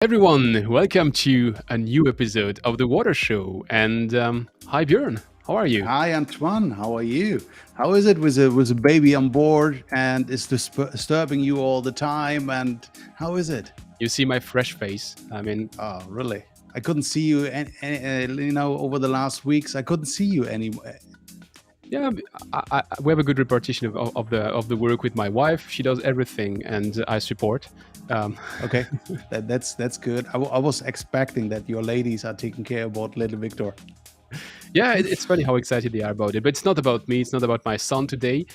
Everyone, welcome to a new episode of the Water Show. And hi, Björn. How are you? Hi, Antoine. How are you? How is it with a baby on board and is disturbing you all the time? And how is it? You see my fresh face. I mean, Oh, really? I couldn't see you, over the last weeks. I couldn't see you anywhere. yeah, we have a good repartition of the work with my wife. She does everything, and I support. Um, Okay, that's good. I was expecting that your ladies are taking care about little Victor. yeah, it's funny how excited they are about it, but it's not about me. It's not about my son today.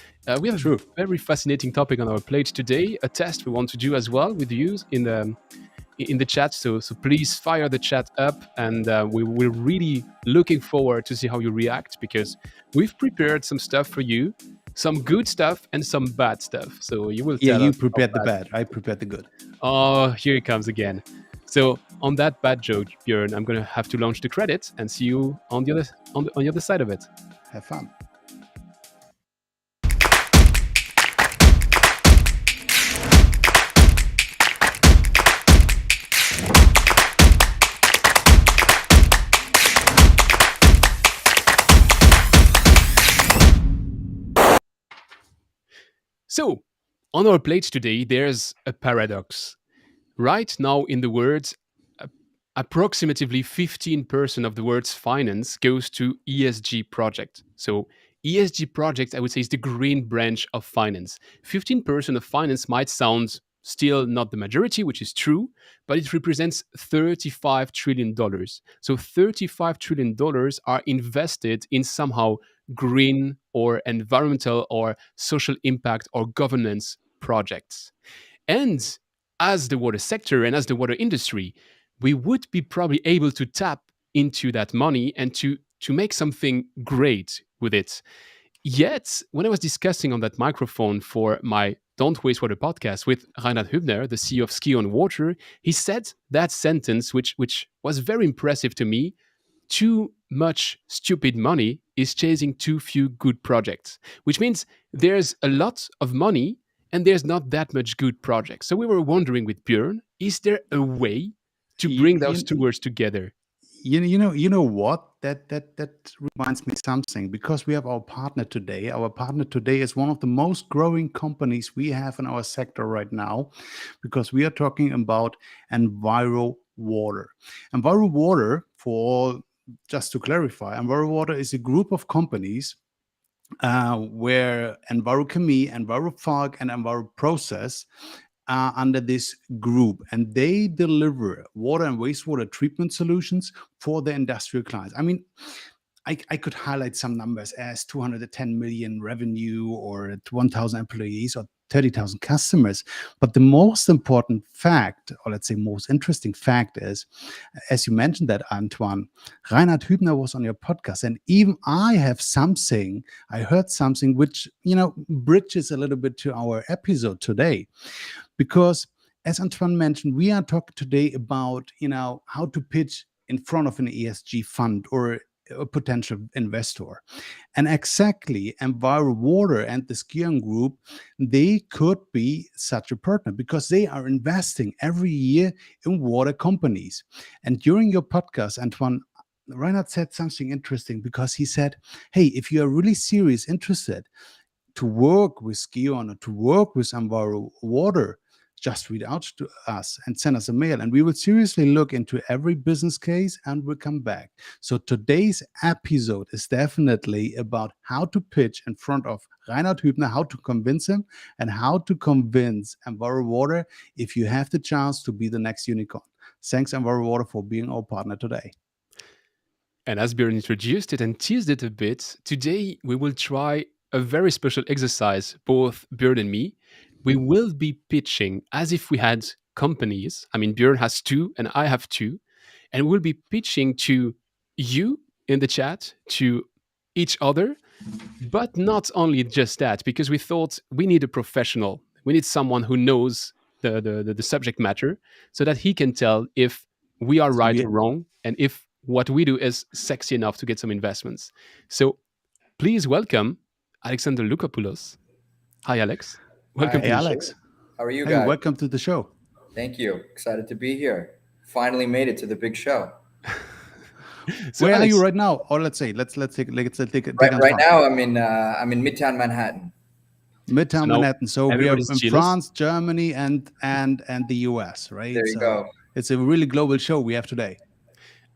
We have a True. very fascinating topic on our plate today. A test we want to do as well with you in the chat. So please fire the chat up, and we're really looking forward to see how you react because we've prepared some stuff for you, some good stuff and some bad stuff. So you will Yeah, tell you us how prepared the bad. bad. I prepared the good. Oh, here it comes again. So on that bad joke, Björn, I'm gonna have to launch the credits and see you on the other side of it. Have fun. So on our plate today, there's a paradox. Right now, in the words, approximately 15% of the words finance goes to ESG project. So ESG project, I would say, is the green branch of finance. 15% of finance might sound still not the majority, which is true, but it represents $35 trillion. So $35 trillion are invested in somehow green or environmental or social impact or governance projects. And as the water sector and as the water industry, we would be probably able to tap into that money and to make something great with it. Yet, when I was discussing on that microphone for my Don't Waste Water podcast with Reinhard Hübner, the CEO of Ski on Water, he said that sentence, which was very impressive to me. Too much stupid money is chasing too few good projects, which means there's a lot of money and there's not that much good projects. So we were wondering with Björn, is there a way to You, bring those two you, words together? you know what? That reminds me something because we have our partner today. Our partner today is one of the most growing companies we have in our sector right now, because we are talking about Enviro Water. Enviro Water, just to clarify, Enviro Water is a group of companies where Envirochemie, Envirofog, and Enviroprocess are under this group, and they deliver water and wastewater treatment solutions for the industrial clients. I mean, I could highlight some numbers as 210 million revenue or 1,000 employees or 30,000 customers. But the most important fact, or let's say most interesting fact, is, as you mentioned that, Antoine, Reinhard Hübner was on your podcast. And even I heard something which, bridges a little bit to our episode today. Because as Antoine mentioned, we are talking today about, how to pitch in front of an ESG fund or a potential investor. And exactly, Enviro Water and the Skion Group, they could be such a partner because they are investing every year in water companies. And during your podcast, Antoine, Reinhard said something interesting because he said, hey, if you are really serious, interested to work with Skion or to work with Enviro Water, just reach out to us and send us a mail, and we will seriously look into every business case and we'll come back. So today's episode is definitely about how to pitch in front of Reinhard Hübner, how to convince him, and how to convince Enviro Water if you have the chance to be the next unicorn. Thanks, Enviro Water, for being our partner today. And as Björn introduced it and teased it a bit, today we will try a very special exercise, both Björn and me. We will be pitching as if we had companies. I mean, Björn has two and I have two. And we'll be pitching to you in the chat, to each other, but not only just that, because we thought we need a professional. We need someone who knows the subject matter so that he can tell if we are So right we or wrong and if what we do is sexy enough to get some investments. So please welcome Alexander Lukopoulos. Hi, Alex. Welcome Hey, to the Hi. show. Alex. How are you Hey, guys? welcome to the show. Thank you. Excited to be here. Finally made it to the big show. So, Where are you Alex, right now? Or let's take a Right time. now, I'm in Midtown Manhattan. so Midtown now Manhattan. So we are everybody's in jealous. France, Germany, and the US, right? There you So go. it's a really global show we have today.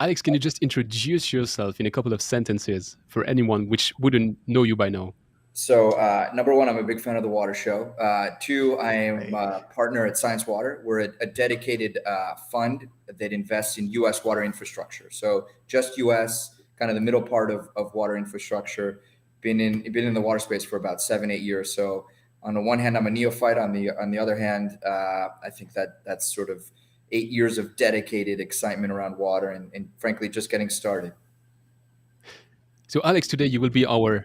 Alex, can you just introduce yourself in a couple of sentences for anyone which wouldn't know you by now? So, number one, I'm a big fan of the water show. Two, I am Hey, a partner at Science Water. We're a dedicated fund that invests in U.S. water infrastructure. So, just U.S., kind of the middle part of water infrastructure. Been in the water space for about 7-8 years. So, on the one hand, I'm a neophyte. On the other hand, I think that's sort of 8 years of dedicated excitement around water, and frankly, just getting started. So, Alex, today you will be our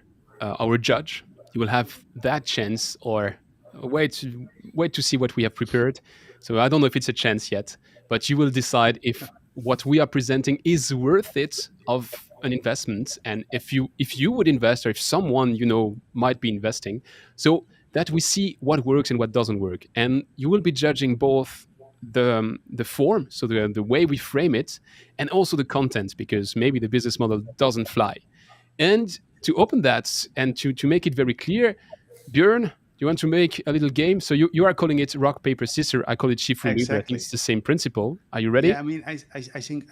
judge. You will have that chance, or wait to see what we have prepared. So, I don't know if it's a chance yet, but you will decide if what we are presenting is worth it of an investment, and if you would invest, or if someone you know might be investing, so that we see what works and what doesn't work. And you will be judging both the form, so the way we frame it, and also the content, because maybe the business model doesn't fly. And to open that and to make it very clear, Björn, you want to make a little game? So you are calling it rock, paper, scissors. I call it Shifulu, but I think exactly. it's the same principle. Are you Yeah, ready? I mean, I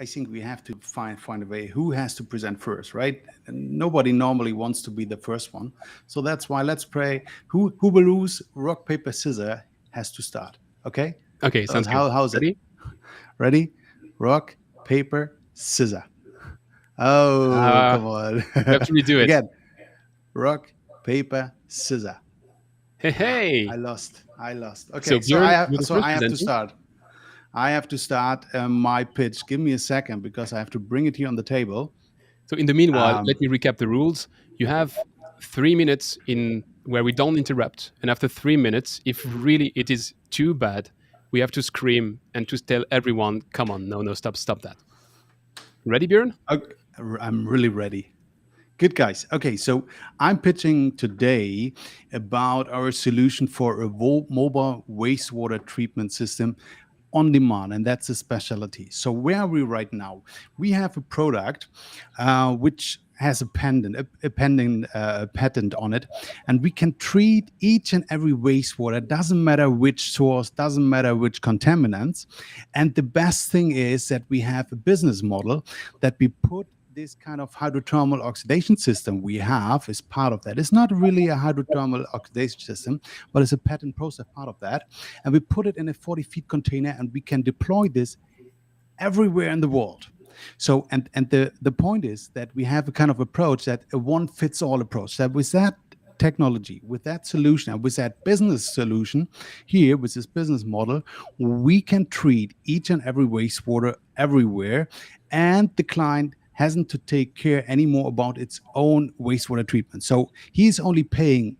think we have to find a way who has to present first, right? And nobody normally wants to be the first one, so that's why let's pray. Who will lose? Rock paper scissors has to start. Okay. Okay, So sounds good. how's it? Ready? Ready? Rock paper scissors. Oh, Uh, come on. we have to redo it. Again. Rock paper scissors. Hey, Ah, I hey. lost. I lost. So Okay, so Björn, you're the first I have to presenting. start. I have to start my pitch. Give me a second because I have to bring it here on the table. So in the meanwhile, Um, let me recap the rules. You have 3 minutes in where we don't interrupt, and after 3 minutes, if really it is too bad, we have to scream and to tell everyone, "Come on, no, no, stop, stop that." Ready, Björn? okay, I'm really ready. Good guys. Okay, so I'm pitching today about our solution for a mobile wastewater treatment system on demand, and that's a specialty. So where are we right now? We have a product which has a patent on it, and we can treat each and every wastewater. Doesn't matter which source, doesn't matter which contaminants. And the best thing is that we have a business model that we put this kind of hydrothermal oxidation system we have is part of that. It's not really a hydrothermal oxidation system, but it's a patent process part of that. And we put it in a 40 feet container and we can deploy this everywhere in the world. So, and the point is that we have a kind of approach, that a one fits all approach, that with that technology, with that solution, and with that business solution here, with this business model, we can treat each and every wastewater everywhere, and the client hasn't to take care anymore about its own wastewater treatment. So he's only paying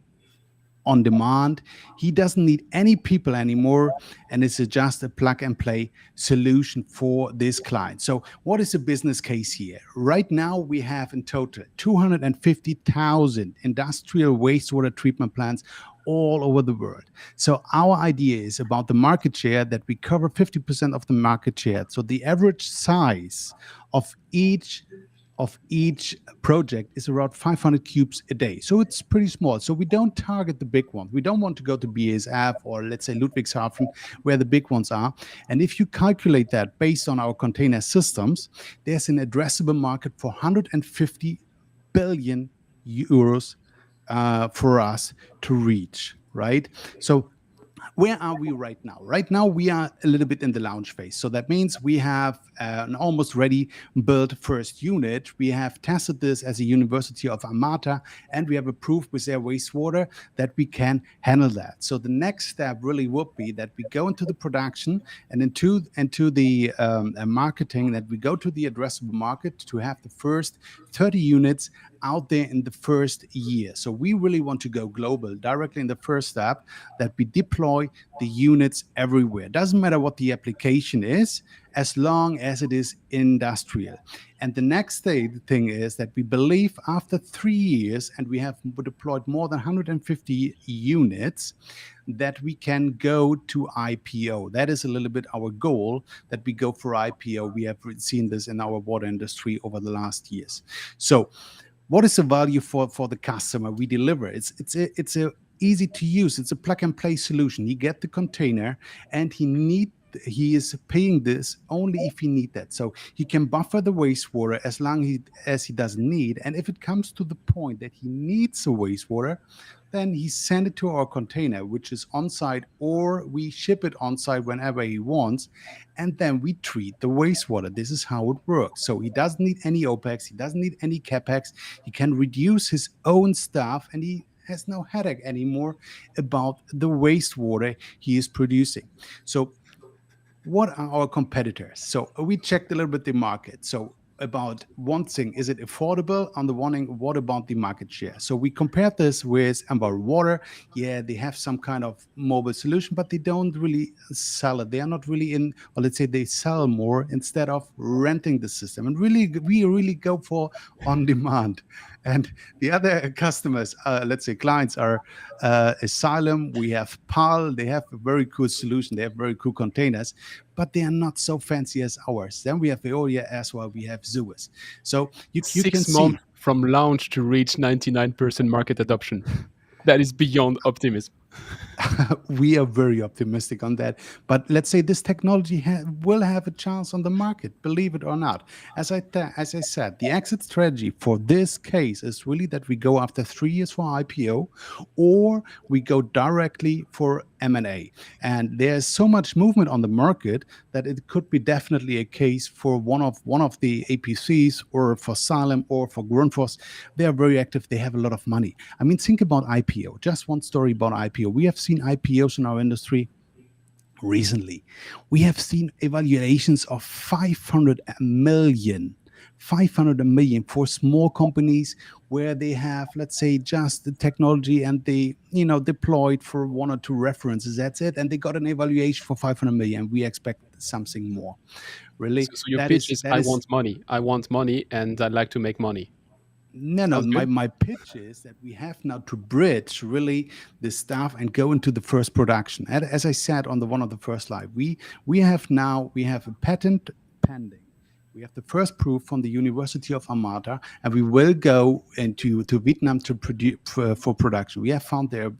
on demand. He doesn't need any people anymore, and it's just a plug and play solution for this client. So, what is the business case here? Right now, we have in total 250,000 industrial wastewater treatment plants all over the world. So, our idea is about the market share, that we cover 50% of the market share. So, the average size of each project is around 500 cubes a day. So it's pretty small. So we don't target the big ones. We don't want to go to BASF or, let's say, Ludwigshafen, where the big ones are. And if you calculate that based on our container systems, there's an addressable market for 150 billion euros for us to reach, right? So where are we right now? Right now, we are a little bit in the launch phase. So that means we have an almost ready built first unit. We have tested this as a University of Amata, and we have approved with their wastewater that we can handle that. So the next step really would be that we go into the production and into the marketing, that we go to the addressable market to have the first 30 units out there in the first year. So we really want to go global directly in the first step, that we deploy the units everywhere. Doesn't matter what the application is, as long as it is industrial. And the next thing is that we believe after 3 years, and we have deployed more than 150 units, that we can go to IPO. That is a little bit our goal, that we go for IPO. We have seen this in our water industry over the last years. So what is the value for the customer we deliver? It's a easy to use, it's a plug and play solution. He get the container, and he is paying this only if he need that. So he can buffer the wastewater as long as he doesn't need. And if it comes to the point that he needs a wastewater, then he send it to our container, which is on site, or we ship it on site whenever he wants, and then we treat the wastewater. This is how it works. So he doesn't need any OPEX, he doesn't need any CapEx. He can reduce his own stuff, and he has no headache anymore about the wastewater he is producing. So what are our competitors? So we checked a little bit the market. So about one thing, is it affordable? On the one hand, what about the market share? So we compared this with Amber Water. Yeah, they have some kind of mobile solution, but they don't really sell it. They are not really in, or let's say they sell more instead of renting the system. And really, we really go for on demand. And the other customers, let's say clients, are Asylum. We have PAL. They have a very cool solution. They have very cool containers, but they are not so fancy as ours. Then we have Veolia as well. We have Suez. So you can Six see months from launch to reach 99% market adoption. That is beyond optimism. we are very optimistic on that. But let's say this technology will have a chance on the market, believe it or not. As I said, the exit strategy for this case is really that we go after 3 years for IPO, or we go directly for M&A. And there's so much movement on the market that it could be definitely a case for one of the APCs, or for Salem, or for Grundfos. They are very active. They have a lot of money. I mean, think about IPO. Just one story about IPO. We have seen IPOs in our industry recently. We have seen evaluations of 500 million for small companies, where they have, let's say, just the technology, and they deployed for one or two references, that's it, and they got an evaluation for 500 million. We expect something more, really. So your pitch is, I want money. I want money, and I'd like to make money. No, Sounds good. my pitch is that we have now to bridge really the stuff and go into the first production. As I said on one of the first slide, we have a patent pending. We have the first proof from the University of Amata, and we will go into Vietnam to produce for production. We have found there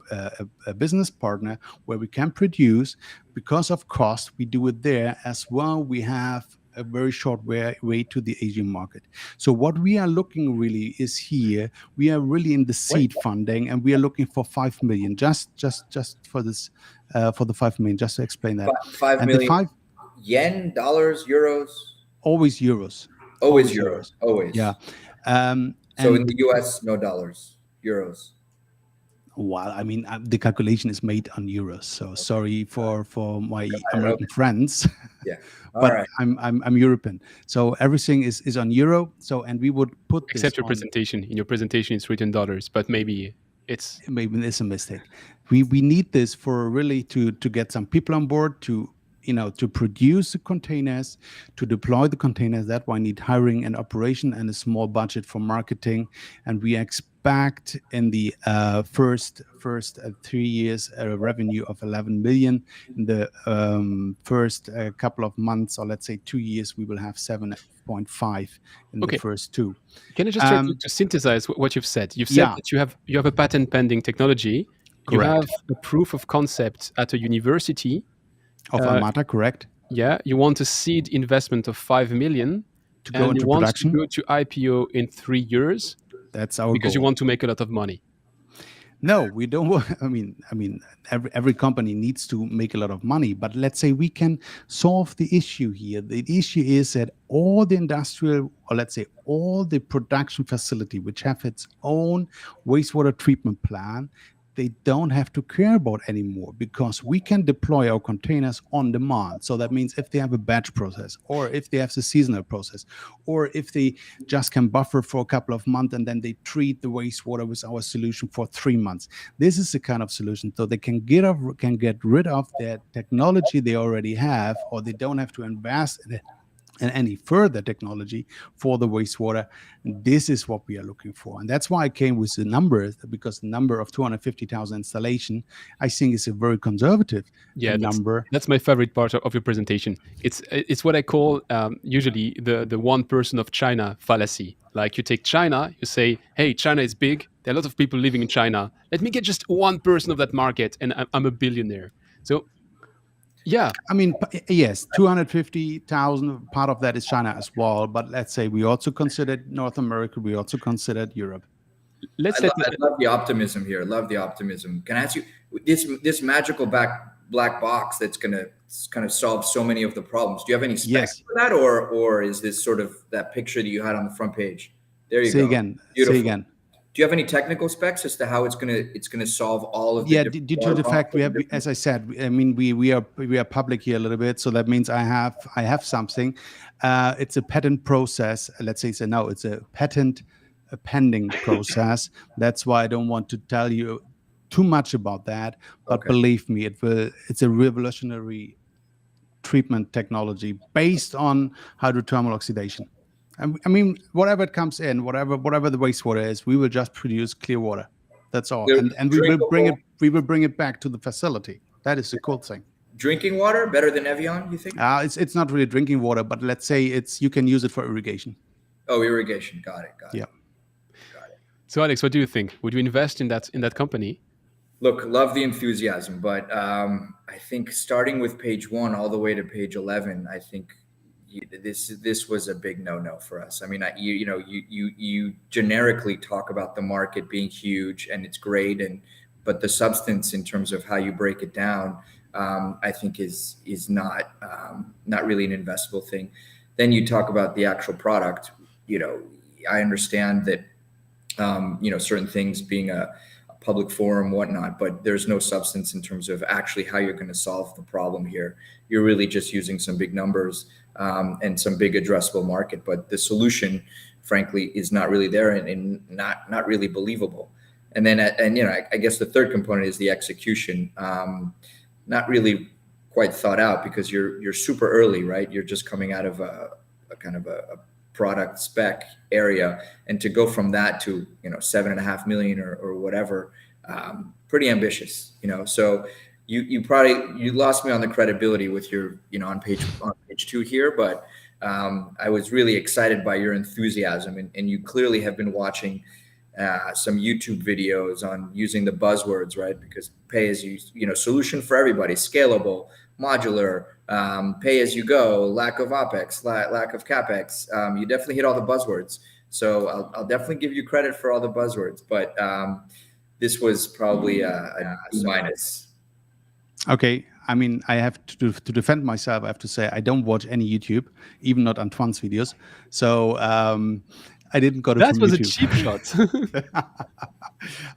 a business partner where we can produce. Because of cost, we do it there as well. We have a very short way to the Asian market. So what we are looking really is here, we are really in the seed funding, and we are looking for 5 million, just for this, for the 5 million, just to explain that. 5 and million the 5 yen, dollars, euros? Always euros. Always euros. Always. Yeah. So in the US, no dollars, euros. Well, I mean, the calculation is made on euros. So sorry for my American friends. Yeah. But right. I'm European, so everything is on euro. So, and we would put except this your presentation. In your presentation, it's written dollars, but maybe it's a mistake. We need this for really to get some people on board to produce the containers, to deploy the containers. That why need hiring and operation and a small budget for marketing. And we expect in the first 3 years a revenue of 11 million. In the first couple of months, or let's say 2 years, we will have 7.5 in the first two. Can I just try to synthesize what you've said? You've said that you have a patent pending technology. Correct. You have a proof of concept at a university. Of Amata, correct? Yeah, you want a seed investment of 5 million to go into production. You want to go to IPO in 3 years. That's our because goal. You want to make a lot of money. No, we don't want. I mean, every company needs to make a lot of money. But let's say we can solve the issue here. The issue is that all the industrial, or let's say all the production facility, which have its own wastewater treatment plant, they don't have to care about anymore because we can deploy our containers on demand. So that means if they have a batch process, or if they have the seasonal process, or if they just can buffer for a couple of months and then they treat the wastewater with our solution for 3 months. This is the kind of solution so they can get rid of their technology they already have, or they don't have to invest in it and any further technology for the wastewater. This is what we are looking for. And that's why I came with the numbers, because the number of 250,000 installation, I think is a very conservative Yeah, number. that's my favorite part of your presentation. It's what I call usually the one person of China fallacy. Like you take China, you say, hey, China is big. There are a lot of people living in China. Let me get just one person of that market, and I'm a billionaire. So yeah, I mean, yes, 250,000, part of that is China as well. But let's say we also considered North America, we also considered Europe. let's I let. love the optimism here. Love the optimism. Can I ask you this magical black box that's going to kind of solve so many of the problems? Do you have any specs Yes. for that, or is this sort of that picture that you had on the front page? There you Say go. again. Beautiful. Say again. Do you have any technical specs as to how it's gonna solve all of the Yeah, different due to water the problems fact we have, as I said, I mean, we are public here a little bit, so that means I have something. It's a patent process. Let's say, so now it's a patent pending process. That's why I don't want to tell you too much about that. But Okay. believe me, it will. It's a revolutionary treatment technology based on hydrothermal oxidation. And I mean, whatever it comes in, whatever the wastewater is, we will just produce clear water. That's all. They're And drinkable we will bring it back to the facility. That is the cool thing. drinking water better than Evian, you think? It's not really drinking water, but let's say you can use it for irrigation. Oh, irrigation. Got it. Got it. Yeah. Got it. So Alex, what do you think? Would you invest in that company? Look, love the enthusiasm, but I think starting with page 1 all the way to page 11, I think this was a big no for us. I mean, you generically talk about the market being huge and it's great, but the substance in terms of how you break it down, I think is not really an investable thing. Then you talk about the actual product. I understand that certain things being a public forum, whatnot, but there's no substance in terms of actually how you're going to solve the problem here. You're really just using some big numbers and some big addressable market, but the solution, frankly, is not really there and not really believable. And then, I guess the third component is the execution. Not really quite thought out because you're super early, right? You're just coming out of a kind of a product spec area, and to go from that to 7.5 million or whatever, pretty ambitious. So you lost me on the credibility with your on page 2 here, but I was really excited by your enthusiasm, and you clearly have been watching some YouTube videos on using the buzzwords, right? Because pay as you solution for everybody, scalable, modular, pay as you go, lack of OpEx, lack of CapEx. You definitely hit all the buzzwords. So I'll definitely give you credit for all the buzzwords, but this was probably a B minus. Okay. I mean, I have to defend myself. I have to say I don't watch any YouTube, even not Antoine's videos. So I didn't got it That from was YouTube. a cheap shot.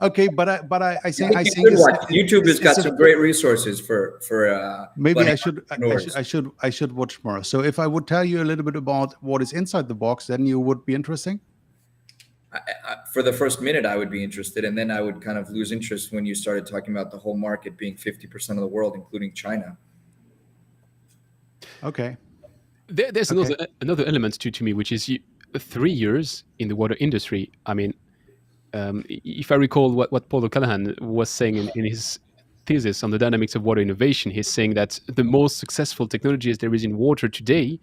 Okay, but I think YouTube has got some great resources for maybe I entrepreneurs. should watch more. So if I would tell you a little bit about what is inside the box, then you would be interesting. For the first minute, I would be interested, and then I would kind of lose interest when you started talking about the whole market being 50% of the world, including China. Okay. There's another element to me, which is 3 years in the water industry. I mean, if I recall what Paul O'Callaghan was saying in his thesis on the dynamics of water innovation, he's saying that the most successful technologies there is in water today,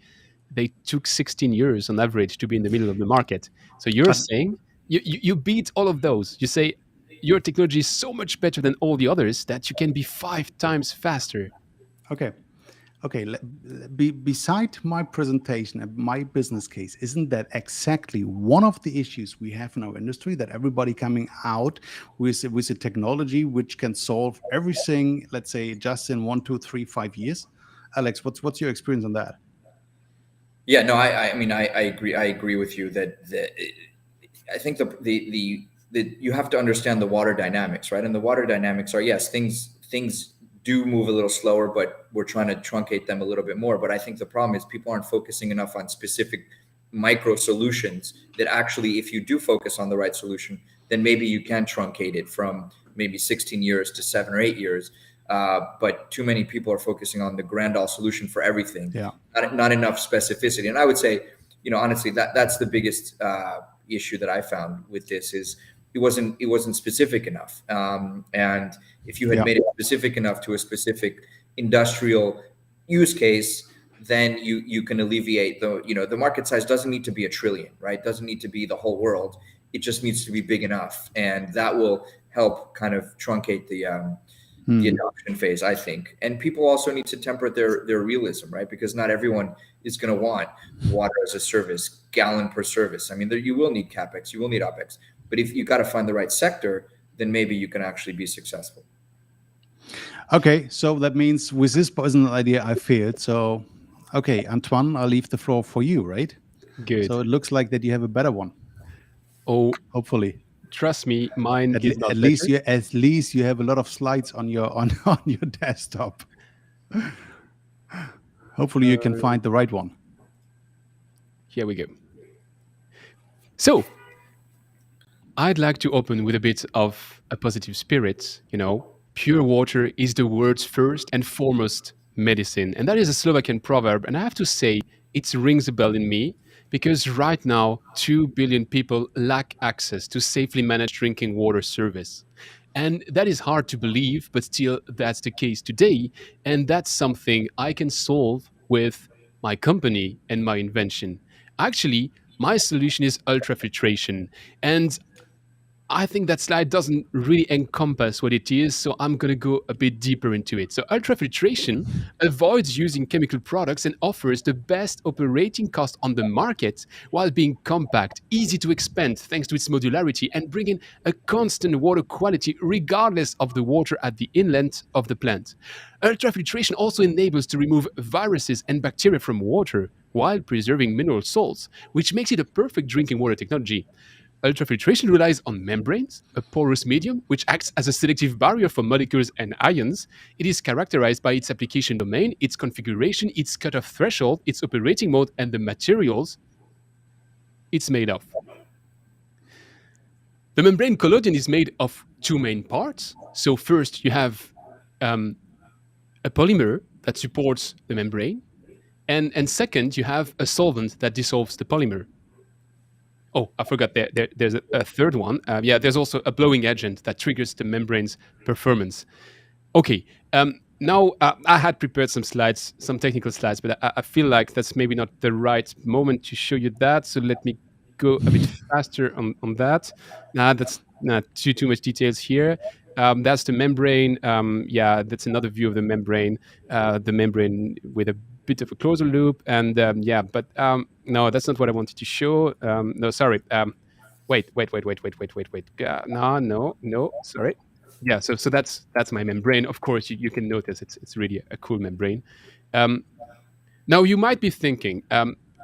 they took 16 years on average to be in the middle of the market. So you're saying you beat all of those. You say your technology is so much better than all the others that you can be 5 times faster. Okay. Beside my presentation and my business case, isn't that exactly one of the issues we have in our industry, that everybody coming out with a technology which can solve everything, let's say, just in 1, 2, 3, 5 years? Alex, what's your experience on that? Yeah, no, I mean, I agree. I agree with you that I think the that you have to understand the water dynamics, right? And the water dynamics are, yes, things do move a little slower, but we're trying to truncate them a little bit more. But I think the problem is people aren't focusing enough on specific micro solutions that actually, if you do focus on the right solution, then maybe you can truncate it from maybe 16 years to 7 or 8 years. But too many people are focusing on the grand all solution for everything, Yeah. not enough specificity. And I would say, honestly, that's the biggest issue that I found with this is it wasn't specific enough. And if you had Yeah. made it specific enough to a specific industrial use case, then you can alleviate the market size doesn't need to be 1 trillion, right? Doesn't need to be the whole world. It just needs to be big enough, and that will help kind of truncate the adoption phase, I think. And people also need to temper their realism, right? Because not everyone is going to want water as a service, gallon per service. I mean, you will need capex, you will need opex, but if you got to find the right sector, then maybe you can actually be successful. Okay, so that means with this personal idea, I failed. So, okay, Antoine, I'll leave the floor for you, right? Good. So it looks like that you have a better one, Oh, hopefully. trust me, mine is not better. At least you have a lot of slides on your on your desktop. Hopefully you can find the right one. Here we go. So, I'd like to open with a bit of a positive spirit. Pure water is the world's first and foremost medicine. And that is a Slovakian proverb. And I have to say, it rings a bell in me because right now, 2 billion people lack access to safely managed drinking water service. And that is hard to believe, but still, that's the case today. And that's something I can solve with my company and my invention. Actually, my solution is ultrafiltration. And I think that slide doesn't really encompass what it is, so I'm going to go a bit deeper into it. So, ultrafiltration avoids using chemical products and offers the best operating cost on the market while being compact, easy to expand thanks to its modularity, and bringing a constant water quality regardless of the water at the inlet of the plant. Ultrafiltration also enables to remove viruses and bacteria from water while preserving mineral salts, which makes it a perfect drinking water technology. Ultrafiltration relies on membranes, a porous medium which acts as a selective barrier for molecules and ions. It is characterized by its application domain, its configuration, its cutoff threshold, its operating mode, and the materials it's made of. The membrane collodion is made of two main parts. So first you have a polymer that supports the membrane, and second you have a solvent that dissolves the polymer. Oh, I forgot. There's a third one. There's also a blowing agent that triggers the membrane's performance. Okay. Now, I had prepared some slides, some technical slides, but I feel like that's maybe not the right moment to show you that. So let me go a bit faster on that. That's not too much details here. That's the membrane. That's another view of the membrane with a bit of a closer loop. And no, that's not what I wanted to show. No, sorry. Wait. No, sorry. Yeah, so that's my membrane. Of course, you can notice it's really a cool membrane. Now you might be thinking,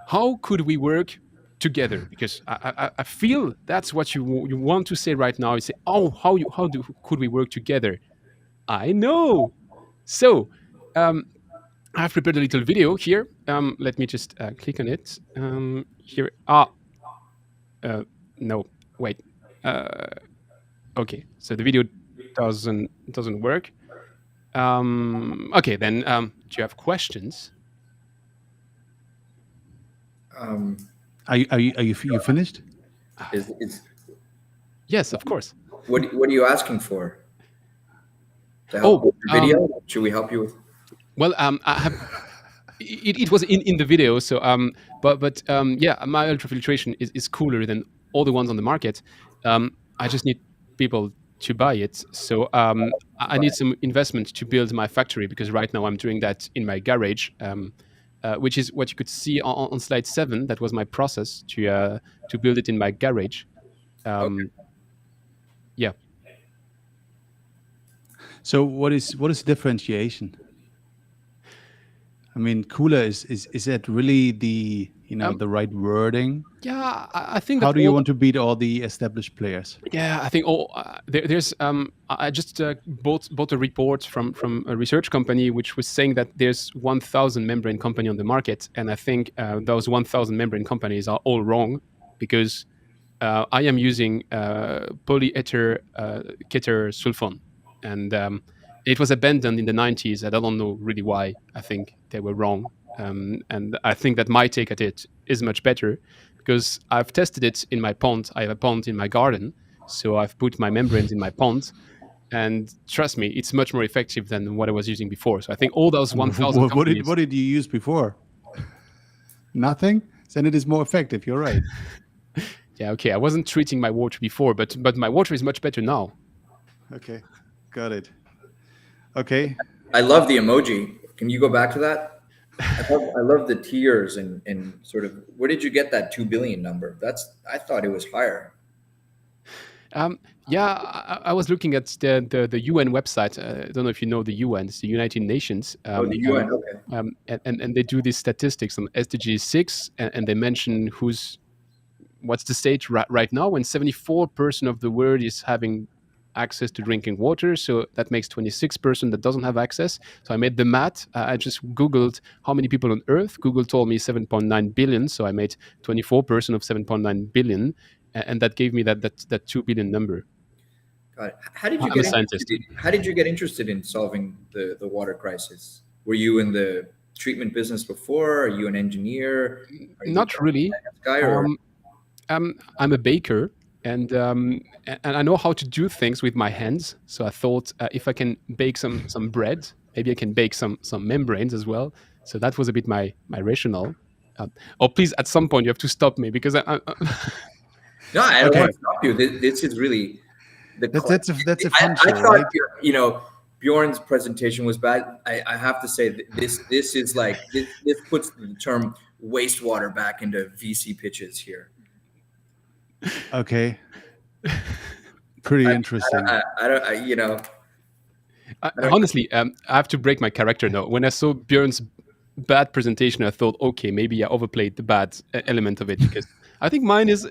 how could we work together? Because I feel that's what you want to say right now. You say, oh, could we work together? I know. So I've prepared a little video here. Let me just click on it. Here. No, wait. Okay, so the video doesn't work. Okay, then do you have questions? Are you finished? Is Yes, of course. what are you asking for? To help with the video? Should we help you with? Well, I have. It was in the video, so but my ultrafiltration is cooler than all the ones on the market. I just need people to buy it, so I need some investment to build my factory because right now I'm doing that in my garage, which is what you could see on slide 7. That was my process to build it in my garage. Okay. Yeah. So what is differentiation? I mean, cooler is that really the Um, the right wording? yeah, I think How that do you all. want to beat all the established players? Yeah, I think there's I just bought a report from a research company which was saying that there's 1,000 membrane company on the market, and I think those 1,000 membrane companies are all wrong because I am using polyether keter sulfone, and it was abandoned in the 90s. I don't know really why. I think they were wrong, and I think that my take at it is much better because I've tested it in my pond. I have a pond in my garden, so I've put my membranes in my pond, and trust me, it's much more effective than what I was using before. So I think all those 1,000 What companies. did you use before? Nothing. Then it is more effective. You're right. Yeah, okay. I wasn't treating my water before, but my water is much better now. Okay, got it. Okay. I love the emoji. Can you go back to that? I love the tiers and sort of where did you get that 2 billion number? I thought it was higher. Yeah, I was looking at the UN website. I don't know if you know the UN, it's the United Nations, Oh, the UN. Okay. and they do these statistics on SDG 6, and they mention what's the stage right now, when 74% of the world is having access to drinking water. So that makes 26% that doesn't have access. So I made the math. I just Googled how many people on Earth. Google told me 7.9 billion. So I made 24% of 7.9 billion. And that gave me that 2 billion number. Got it. How did you I'm a get interested scientist. how did you get interested in solving the water crisis? Were you in the treatment business before? Are you an engineer? Are you Not a really. finance guy or Um, I'm a baker, and I know how to do things with my hands. So I thought if I can bake some bread, maybe I can bake some membranes as well. So that was a bit my rationale. Oh, please, at some point you have to stop me because no, I don't want Okay. to stop you. This is really the That's a I, fun I show, thought right? Bjorn's presentation was bad. I have to say that this is like this puts the term wastewater back into VC pitches here. Okay. Pretty interesting. I don't I don't honestly, I have to break my character now. When I saw Björn's bad presentation, I thought, okay, maybe I overplayed the bad element of it because I think mine is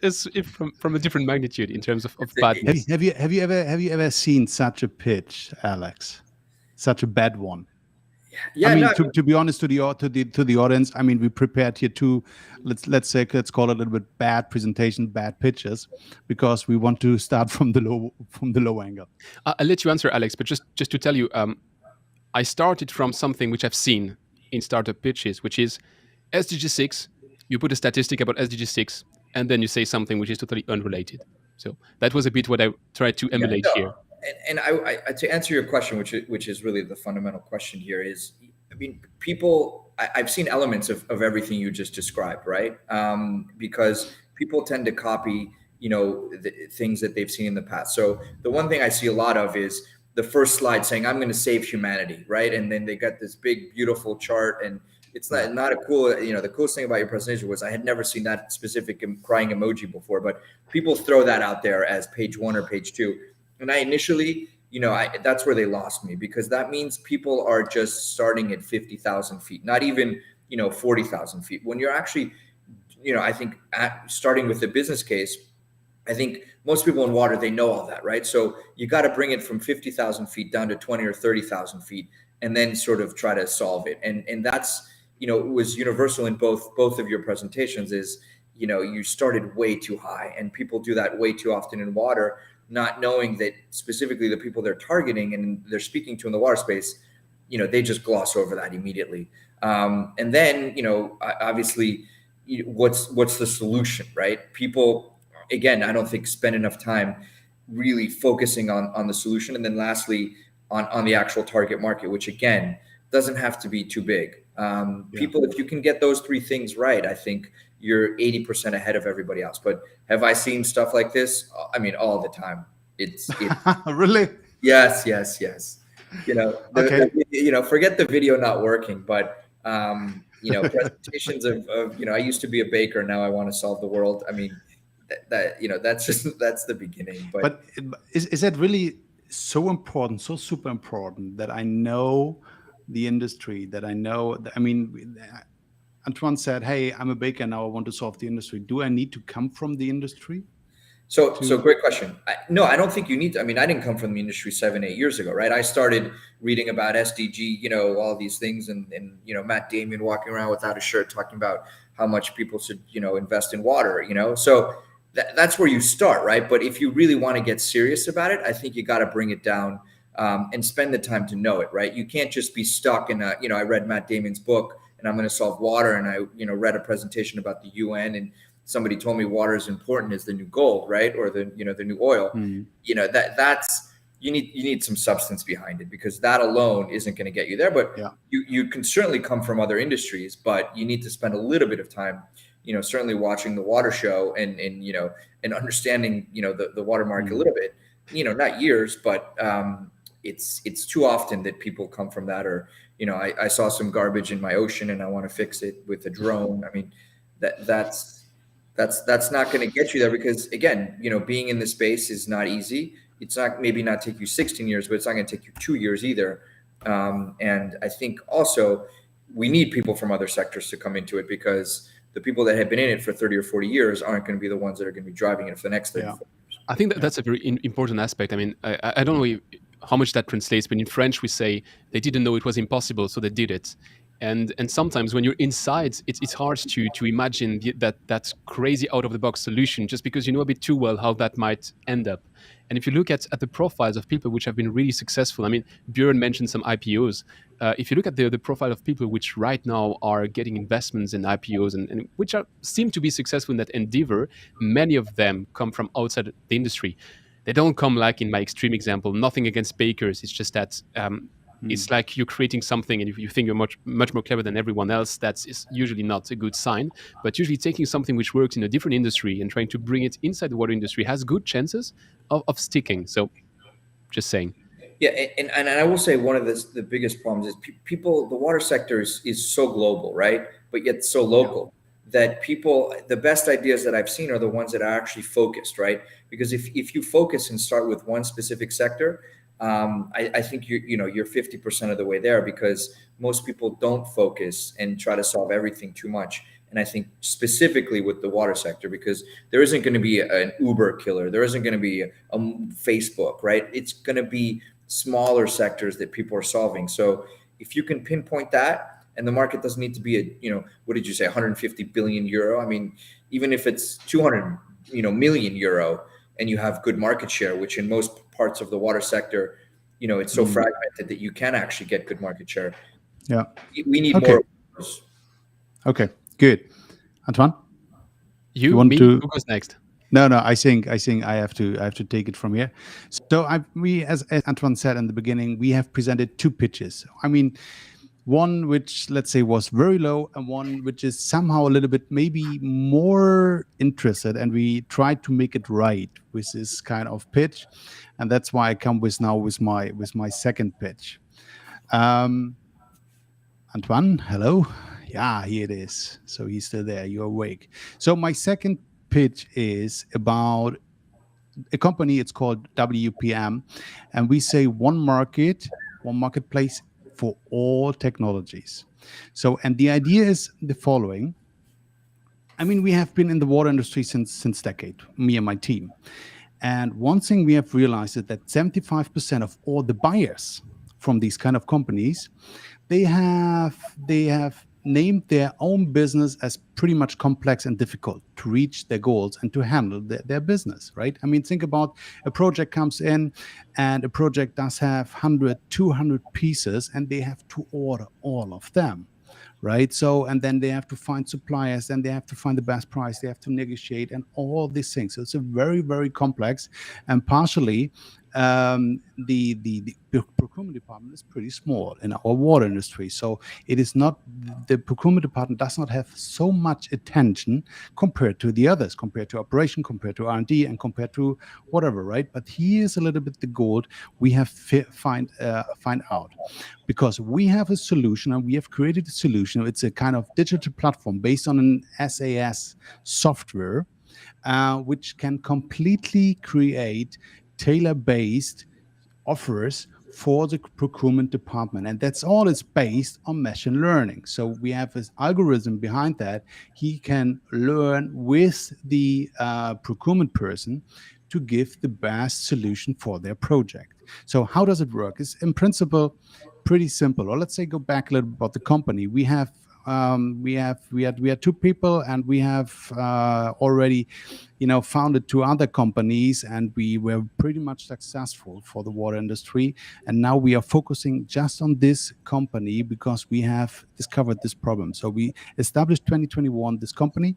from a different magnitude in terms of it's, badness. Have you ever seen such a pitch, Alex? Such a bad one. I yeah no mean, to be honest to the audience, I mean, we prepared here two, let's call it a little bit bad presentation, bad pitches, because we want to start from the low angle. I'll let you answer, Alex, but just to tell you, I started from something which I've seen in startup pitches, which is SDG 6. You put a statistic about SDG 6, and then you say something which is totally unrelated. So that was a bit what I tried to yeah emulate no here. and I to answer your question, which is really the fundamental question here is, I mean, people, I've seen elements of everything you just described, right? Because people tend to copy, things that they've seen in the past. So the one thing I see a lot of is the first slide saying, "I'm going to save humanity," right? And then they got this big, beautiful chart, and it's not a cool. The coolest thing about your presentation was I had never seen that specific crying emoji before, but people throw that out there as page one or page two, and I initially, that's where they lost me, because that means people are just starting at 50,000 feet, not even 40,000 feet. When you're actually, I think starting with the business case, I think most people in water, they know all that, right? So you got to bring it from 50,000 feet down to 20 or 30,000 feet, and then sort of try to solve it. And that's, it was universal in both of your presentations is, you started way too high, and people do that way too often in water, not knowing that specifically the people they're targeting and they're speaking to in the water space, they just gloss over that immediately. And then, obviously, what's the solution, right? People, again, I don't think spend enough time really focusing on the solution. And then lastly, on the actual target market, which again doesn't have to be too big. People, if you can get those three things right, I think you're 80% ahead of everybody else. But have I seen stuff like this? I mean, all the time. It's Really? yes, yes, yes. Okay. Forget the video not working, but presentations of I used to be a baker, now I want to solve the world. I mean, that's just that's the beginning. But But is that really so important, so super important that I know the industry, that I know, I mean, Antoine said, "Hey, I'm a baker now. I want to solve the industry. Do I need to come from the industry So to?" great question. No, I don't think you need to. I mean, I didn't come from the industry 7, 8 years ago, right? I started reading about SDG, all these things, and Matt Damon walking around without a shirt, talking about how much people should, invest in water, So that's where you start, right? But if you really want to get serious about it, I think you got to bring it down, and spend the time to know it, right? You can't just be stuck in I read Matt Damon's book and I'm going to solve water, and I, read a presentation about the UN, and somebody told me water is important as the new gold, right? Or the new oil. Mm, That's you need some substance behind it, because that alone isn't going to get you there. But yeah, you can certainly come from other industries, but you need to spend a little bit of time, certainly watching the water show, and understanding, the water market a mm, little bit, not years, but it's too often that people come from that. Or I saw some garbage in my ocean and I want to fix it with a drone. I mean, that's not going to get you there, because again, being in the space is not easy. It's not, maybe not take you 16 years, but it's not going to take you 2 years either. And I think also we need people from other sectors to come into it, because the people that have been in it for 30 or 40 years aren't going to be the ones that are going to be driving it for the next 30, yeah, 40 years. I think that yeah, that's a very important aspect. I mean, I don't know how much that translates, but in French we say they didn't know it was impossible, so they did it. And sometimes when you're inside, it's hard to imagine that crazy out of the box solution, just because you know a bit too well how that might end up. And if you look at the profiles of people which have been really successful, I mean, Björn mentioned some IPOs. If you look at the profile of people which right now are getting investments in IPOs, and which seem to be successful in that endeavor, many of them come from outside the industry. They don't come, like in my extreme example, nothing against bakers. It's just that mm, it's like you're creating something, and if you think you're much more clever than everyone else, that's is usually not a good sign. But usually taking something which works in a different industry and trying to bring it inside the water industry has good chances of sticking. So just saying. Yeah, and I will say one of the biggest problems is people. The water sector is so global, right? But yet so yeah, local, that people, the best ideas that I've seen are the ones that are actually focused, right? Because if you focus and start with one specific sector, I think you're 50% of the way there, because most people don't focus and try to solve everything too much. And I think specifically with the water sector, because there isn't going to be an Uber killer, there isn't going to be a Facebook, right? It's going to be smaller sectors that people are solving. So if you can pinpoint that, and the market doesn't need to be what did you say, 150 billion euro? I mean, even if it's 200, million euro, and you have good market share, which in most parts of the water sector, it's so mm, fragmented that you can actually get good market share. yeah. We need more Okay, of those. okay, good. Antoine, you You, want me, to? who goes next? No, no. I think I have to take it from here. So as Antoine said in the beginning, we have presented two pitches. I mean, one which, let's say, was very low, and one which is somehow a little bit maybe more interested, and we tried to make it right with this kind of pitch, and that's why I come with now with my second pitch. um Antoine, hello. Yeah, here it is. So he's still there, you're awake. So my second pitch is about a company. It's called WPM, and we say one marketplace for all technologies. So, and the idea is the following. I mean, we have been in the water industry since decade, me and my team. And one thing we have realized is that 75% of all the buyers from these kind of companies, they have named their own business as pretty much complex and difficult to reach their goals and to handle their business, right? I mean, think about a project comes in, and a project does have 100 200 pieces, and they have to order all of them, right? So, and then they have to find suppliers, and they have to find the best price, they have to negotiate, and all these things. So it's a very, very complex, and partially the procurement department is pretty small in our water industry. So it is not, the procurement department does not have so much attention compared to the others, compared to operation, compared to R&D, and compared to whatever, right? But here's a little bit the gold we have find out, because we have a solution, and we have created a solution. It's a kind of digital platform based on an SAS software, which can completely create tailor-based offers for the procurement department. And that's all is based on machine learning. So we have this algorithm behind that. He can learn with the procurement person to give the best solution for their project. So how does it work? It's in principle pretty simple. Or let's say go back a little bit about the company. We had two people, and we have already founded two other companies, and we were pretty much successful for the water industry. And now we are focusing just on this company because we have discovered this problem. So we established 2021 this company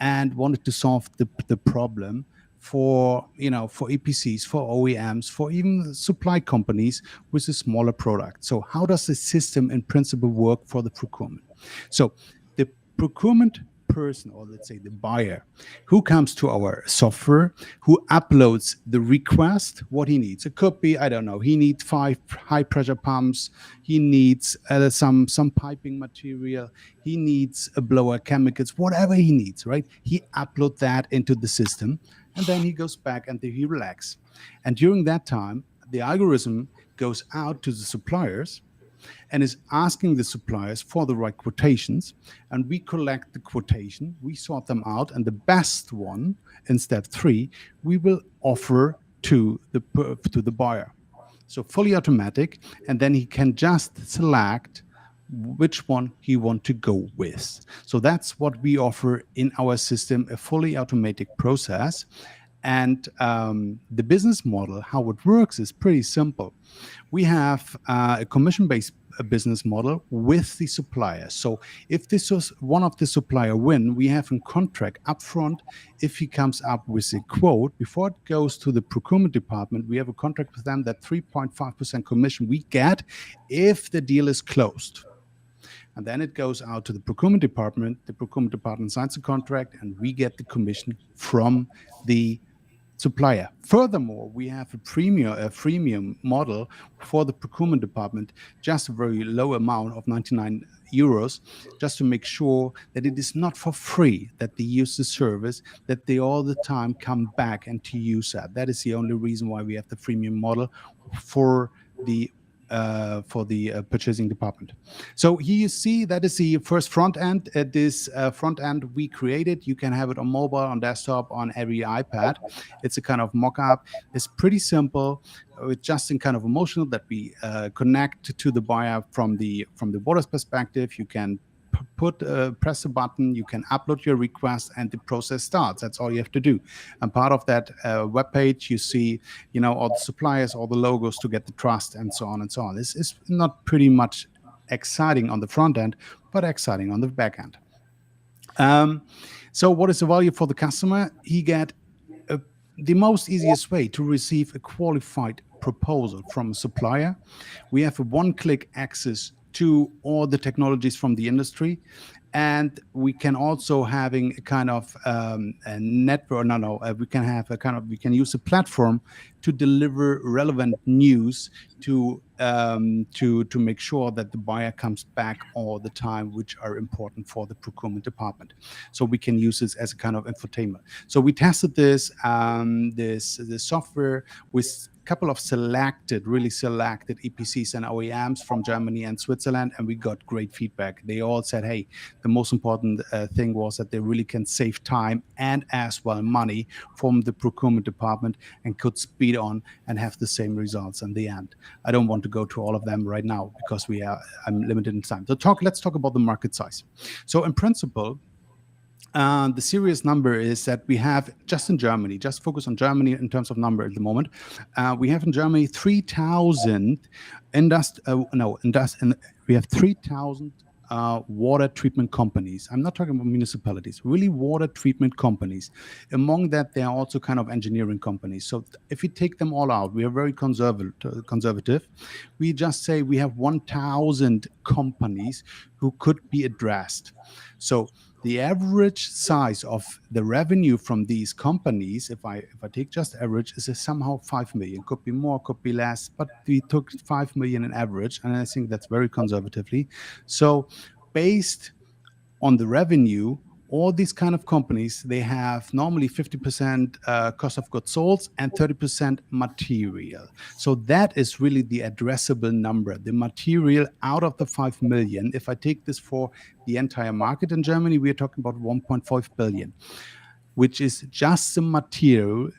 and wanted to solve the problem for for EPCs, for OEMs, for even supply companies with a smaller product. So how does the system in principle work for the procurement? So the procurement person, or let's say the buyer, who comes to our software, who uploads the request, what he needs. It could be, I don't know, he needs 5 high pressure pumps, he needs some piping material, he needs a blower chemicals, whatever he needs, right? He upload that into the system, and then he goes back and he relax. And during that time, the algorithm goes out to the suppliers and is asking the suppliers for the right quotations, and we collect the quotation, we sort them out, and the best one in step 3 we will offer to the buyer. So fully automatic, and then he can just select which one he want to go with. So that's what we offer in our system, a fully automatic process. And the business model, how it works, is pretty simple. We have a commission-based business model with the supplier. So if this was one of the supplier win, we have a contract upfront. If he comes up with a quote, before it goes to the procurement department, we have a contract with them that 3.5% commission we get if the deal is closed. And then it goes out to the procurement department. The procurement department signs the contract, and we get the commission from the supplier. Furthermore, we have a freemium model for the procurement department, just a very low amount of 99 euros, just to make sure that it is not for free, that they use the service, that they all the time come back and to use that. That is the only reason why we have the freemium model for the purchasing department. So here you see that is the first front end. This front end we created. You can have it on mobile, on desktop, on every iPad. It's a kind of mock-up. It's pretty simple. It's just in kind of emotional that we connect to the buyer from the water's perspective. You can press a button, you can upload your request, and the process starts. That's all you have to do. And part of that web page, you see, all the suppliers, all the logos to get the trust, and so on and so on. This is not pretty much exciting on the front end, but exciting on the back end. So what is the value for the customer? He get the most easiest way to receive a qualified proposal from a supplier. We have a one-click access to all the technologies from the industry, and we can also having a kind of a network. We can have a kind of, we can use a platform to deliver relevant news to make sure that the buyer comes back all the time, which are important for the procurement department. So we can use this as a kind of infotainment. So we tested this software with couple of really selected EPCs and OEMs from Germany and Switzerland, and we got great feedback. They all said, hey, the most important thing was that they really can save time and as well money from the procurement department and could speed on and have the same results in the end. I don't want to go to all of them right now because I'm limited in time. So let's talk about the market size. So in principle, the serious number is that we have just in Germany, just focus on Germany in terms of number at the moment. We have in Germany 3,000 we have 3,000 water treatment companies. I'm not talking about municipalities, really water treatment companies. Among that, there are also kind of engineering companies. So if you take them all out, we are very conservative. We just say we have 1,000 companies who could be addressed. So the average size of the revenue from these companies, if I take just average, is somehow 5 million. Could be more, could be less, but we took 5 million in average, and I think that's very conservatively. So based on the revenue all these kind of companies, they have normally 50% cost of goods sold and 30% material. So that is really the addressable number, the material out of the 5 million. If I take this for the entire market in Germany, we are talking about 1.5 billion, which is just the material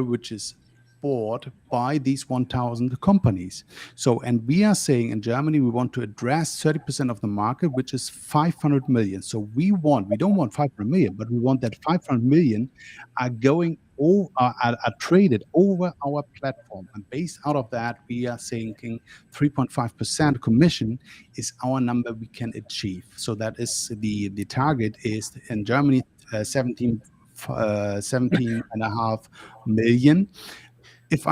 which is bought by these 1,000 companies. So, and we are saying in Germany, we want to address 30% of the market, which is 500 million. So we don't want 500 million, but we want that 500 million are going are traded over our platform. And based out of that, we are thinking 3.5% commission is our number we can achieve. So that is the target is in Germany, 17.5 million. If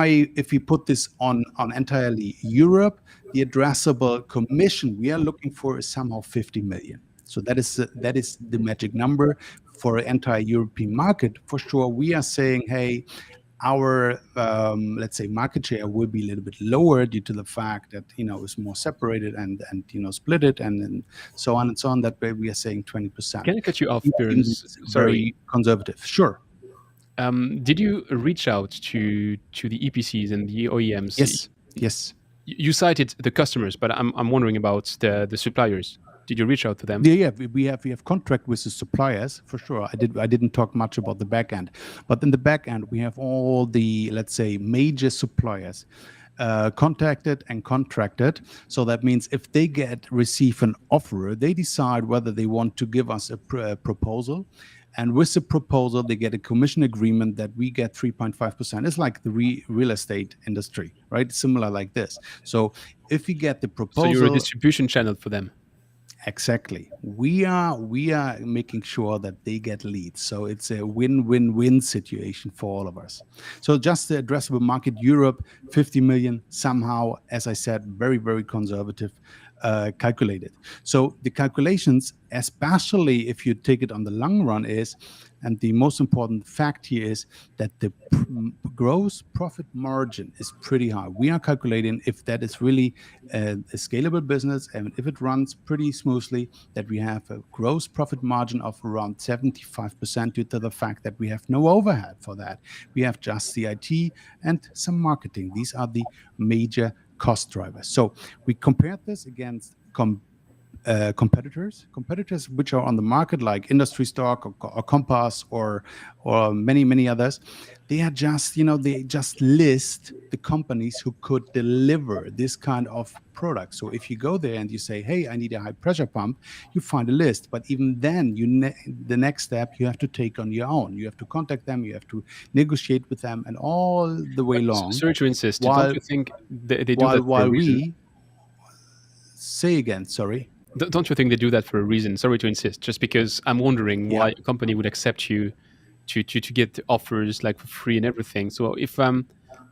we put this on entirely Europe, the addressable commission we are looking for is somehow 50 million. So that is the magic number for an entire European market. For sure, we are saying, hey, our let's say market share will be a little bit lower due to the fact that it's more separated and split it and so on and so on. That way, we are saying 20%. Can I cut you off, I Björn? think this is Sorry. very conservative. Sure. Did you reach out to the EPCs and the OEMs? Yes. You cited the customers, but I'm wondering about the suppliers. Did you reach out to them? Yeah. We have contract with the suppliers for sure. I didn't talk much about the back end, but in the back end we have all the, let's say, major suppliers contacted and contracted. So that means if they receive an offer, they decide whether they want to give us a proposal. And with the proposal, they get a commission agreement that we get 3.5%. It's like the real estate industry, right? Similar like this. So if we get the proposal, so you're a distribution channel for them. Exactly. We are making sure that they get leads. So it's a win-win-win situation for all of us. So just the addressable market, Europe, 50 million, somehow, as I said, very, very conservative, calculated. So the calculations, especially if you take it on the long run, and the most important fact here is that the gross profit margin is pretty high. We are calculating if that is really a scalable business and if it runs pretty smoothly, that we have a gross profit margin of around 75% due to the fact that we have no overhead for that. We have just the IT and some marketing. These are the major cost drivers. So we compared this against competitors which are on the market like Industry Stock or Compass or many others. They are just they just list the companies who could deliver this kind of product. So if you go there and you say, hey, I need a high pressure pump, you find a list. But even then, the next step you have to take on your own. You have to contact them, you have to negotiate with them, and all the way long. Sorry to insist. Don't you think they do that for a reason? Say again, sorry. Don't you think they do that for a reason? Sorry to insist, just because I'm wondering why a company would accept you to get offers like for free and everything. So if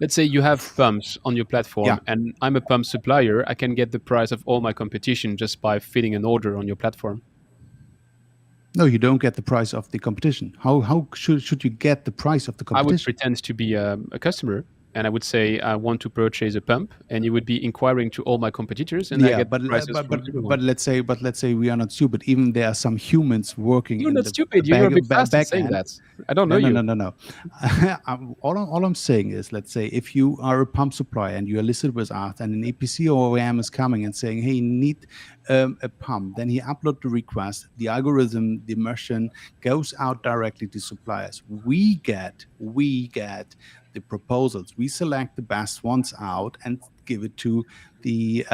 let's say you have pumps on your platform and I'm a pump supplier, I can get the price of all my competition just by filling an order on your platform. No, you don't get the price of the competition. How should you get the price of the competition? I would pretend to be a customer. And I would say I want to purchase a pump, and you would be inquiring to all my competitors, and I get the prices from everyone. But let's say we are not stupid. Even there are some humans working. You're not stupid. You're a bit fast at saying that. I don't know you. No. All I'm saying is, let's say if you are a pump supplier and you are listed with us, and an EPC or OEM is coming and saying, "Hey, need a pump," then he upload the request. The algorithm, the machine goes out directly to suppliers. We get the proposals. We select the best ones out and give it to the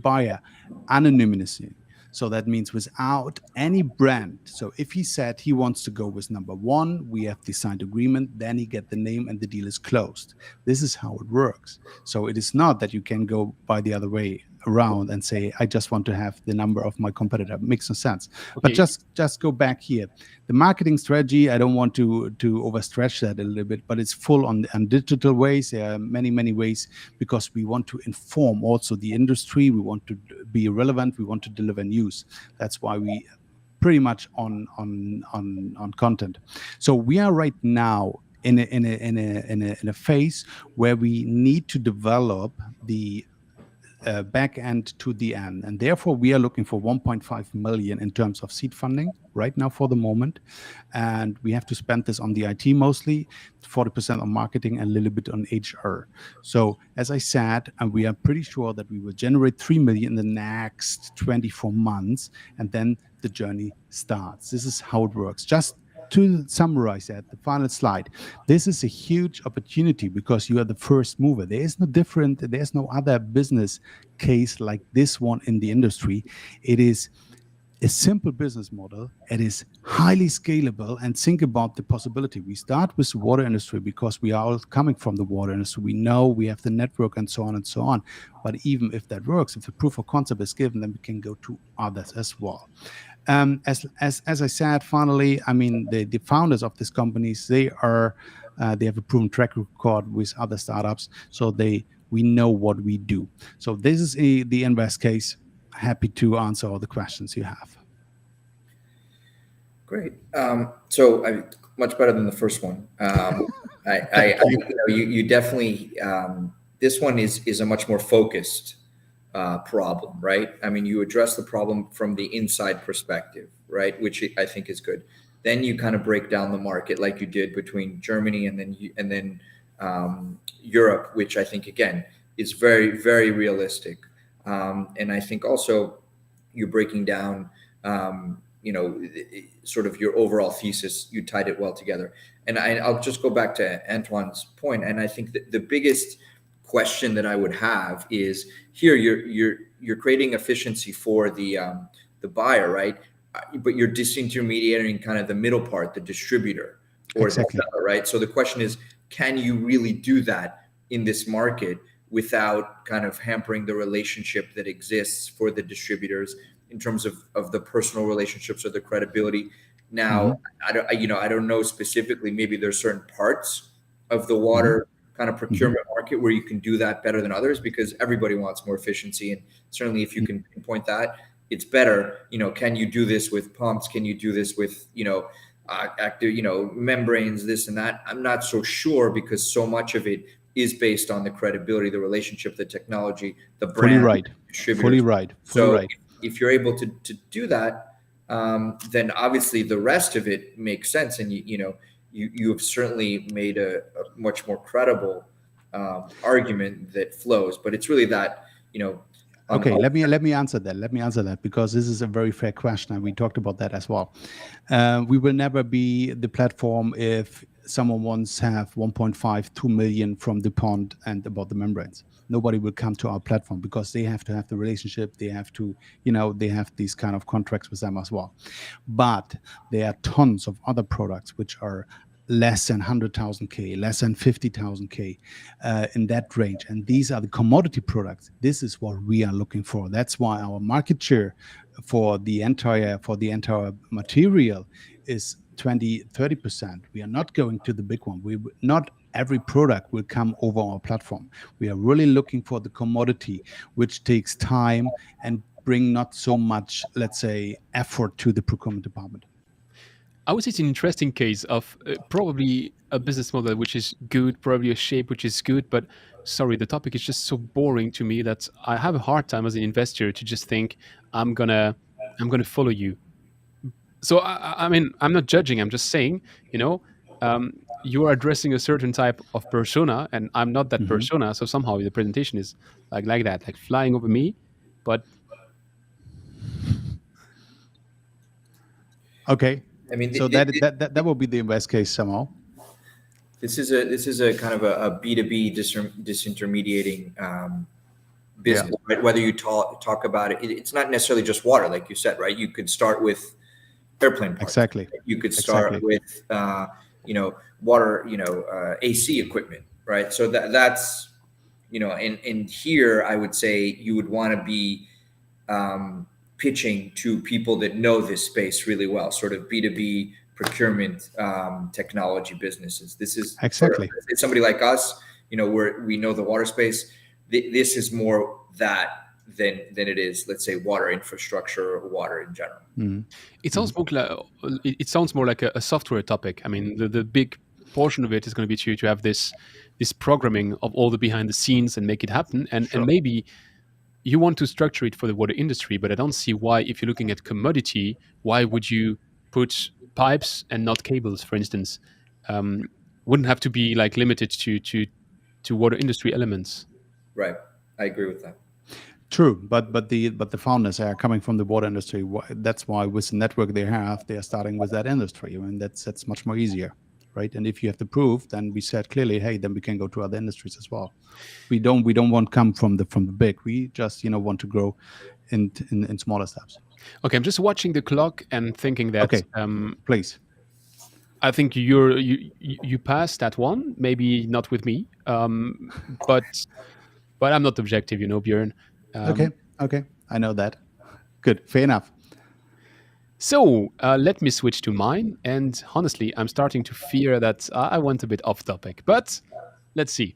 buyer anonymously. So that means without any brand. So if he said he wants to go with number one, we have the signed agreement, then he get the name and the deal is closed. This is how it works. So it is not that you can go by the other way around and say, I just want to have the number of my competitor. Makes no sense. Okay. But just go back here. The marketing strategy, I don't want to overstretch that a little bit, but it's full on digital ways. There are many ways because we want to inform also the industry. We want to be relevant. We want to deliver news. That's why we pretty much on content. So we are right now in a phase where we need to develop the back end to the end, and therefore we are looking for 1.5 million in terms of seed funding. right now for the moment. And we have to spend this on the IT mostly, 40% on marketing and a little bit on HR. So as I said, we are pretty sure that we will generate 3 million in the next 24 months, and then the journey starts. This is how it works. Just to summarize that, the final slide, this is a huge opportunity because you are the first mover. There's no other business case like this one in the industry. It is a simple business model. It is highly scalable. And think about the possibility. We start with the water industry because we are all coming from the water industry. We know we have the network and so on and so on. But even if that works, if the proof of concept is given, then we can go to others as well. As I said, finally, I mean, the founders of these companies, they have a proven track record with other startups, so we know what we do. So this is the invest case. Happy to answer all the questions you have. Great. So much better than the first one. You definitely, this one is a much more focused problem, right? I mean, you address the problem from the inside perspective, right? Which I think is good. Then you kind of break down the market like you did between Germany and then Europe, which I think again is very, very realistic. And I think also you're breaking down, sort of your overall thesis. You tied it well together. And I'll just go back to Antoine's point. And I think that the biggest question that I would have is here you're creating efficiency for the buyer, right? But you're disintermediating kind of the middle part, the distributor or exactly. the seller, right? So the question is, can you really do that in this market without kind of hampering the relationship that exists for the distributors in terms of the personal relationships or the credibility? Now, I don't know specifically, maybe there's certain parts of the water kind of procurement market where you can do that better than others because everybody wants more efficiency. And certainly if you can pinpoint that, it's better. Can you do this with pumps? Can you do this with, active, membranes, this and that? I'm not so sure because so much of it is based on the credibility, the relationship, the technology, the brand. Fully right. Fully right. Fully right. If you're able to do that, then obviously the rest of it makes sense. And you have certainly made a much more credible argument that flows. But it's really that, Okay, let me answer that. Let me answer that because this is a very fair question, and we talked about that as well. We will never be the platform if someone wants to have 1.5, 2 million from DuPont and about the membranes. Nobody will come to our platform because they have to have the relationship. They have to, they have these kind of contracts with them as well. But there are tons of other products which are less than 100,000 K, less than 50,000 K, in that range. And these are the commodity products. This is what we are looking for. That's why our market share for the entire material is 20-30%. We are not going to the big one. Not every product will come over our platform. We are really looking for the commodity, which takes time and bring not so much, let's say, effort to the procurement department. I would say it's an interesting case of probably a business model which is good, probably a shape which is good, but sorry, the topic is just so boring to me that I have a hard time as an investor to just think I'm gonna follow you. So I mean, I'm not judging. I'm just saying, you are addressing a certain type of persona, and I'm not that persona. So somehow the presentation is like that, like flying over me, but. Okay. I mean, so that will be the invest case somehow. This is a kind of a B2B disintermediating business, right? Whether you talk about it, it's not necessarily just water, like you said, right? You could start with airplane parts. Exactly. You could start with water, AC equipment, right? So that's and here I would say you would want to be pitching to people that know this space really well, sort of B2B procurement technology businesses. This is exactly it's somebody like us, where we know the water space. This is more that than it is, let's say, water infrastructure or water in general. It sounds more like a software topic. I mean, the big portion of it is going to be to have this programming of all the behind the scenes and make it happen. And maybe you want to structure it for the water industry, but I don't see why, if you're looking at commodity, why would you put pipes and not cables, for instance. Um, wouldn't have to be like limited to water industry elements. Right. I agree with that. True, but the founders are coming from the water industry. That's why with the network they have, they are starting with that industry, and that's much more easier, right? And if you have the proof, then we said clearly, hey, then we can go to other industries as well. We don't want to come from the big. We just want to grow in smaller steps. Okay, I'm just watching the clock and thinking that Okay, please. I think you passed that one. Maybe not with me, but I'm not objective, Björn. Okay, Um, okay, I know that. Good, fair enough. so let me switch to mine. And honestly, I'm starting to fear that I went a bit off topic. But let's see.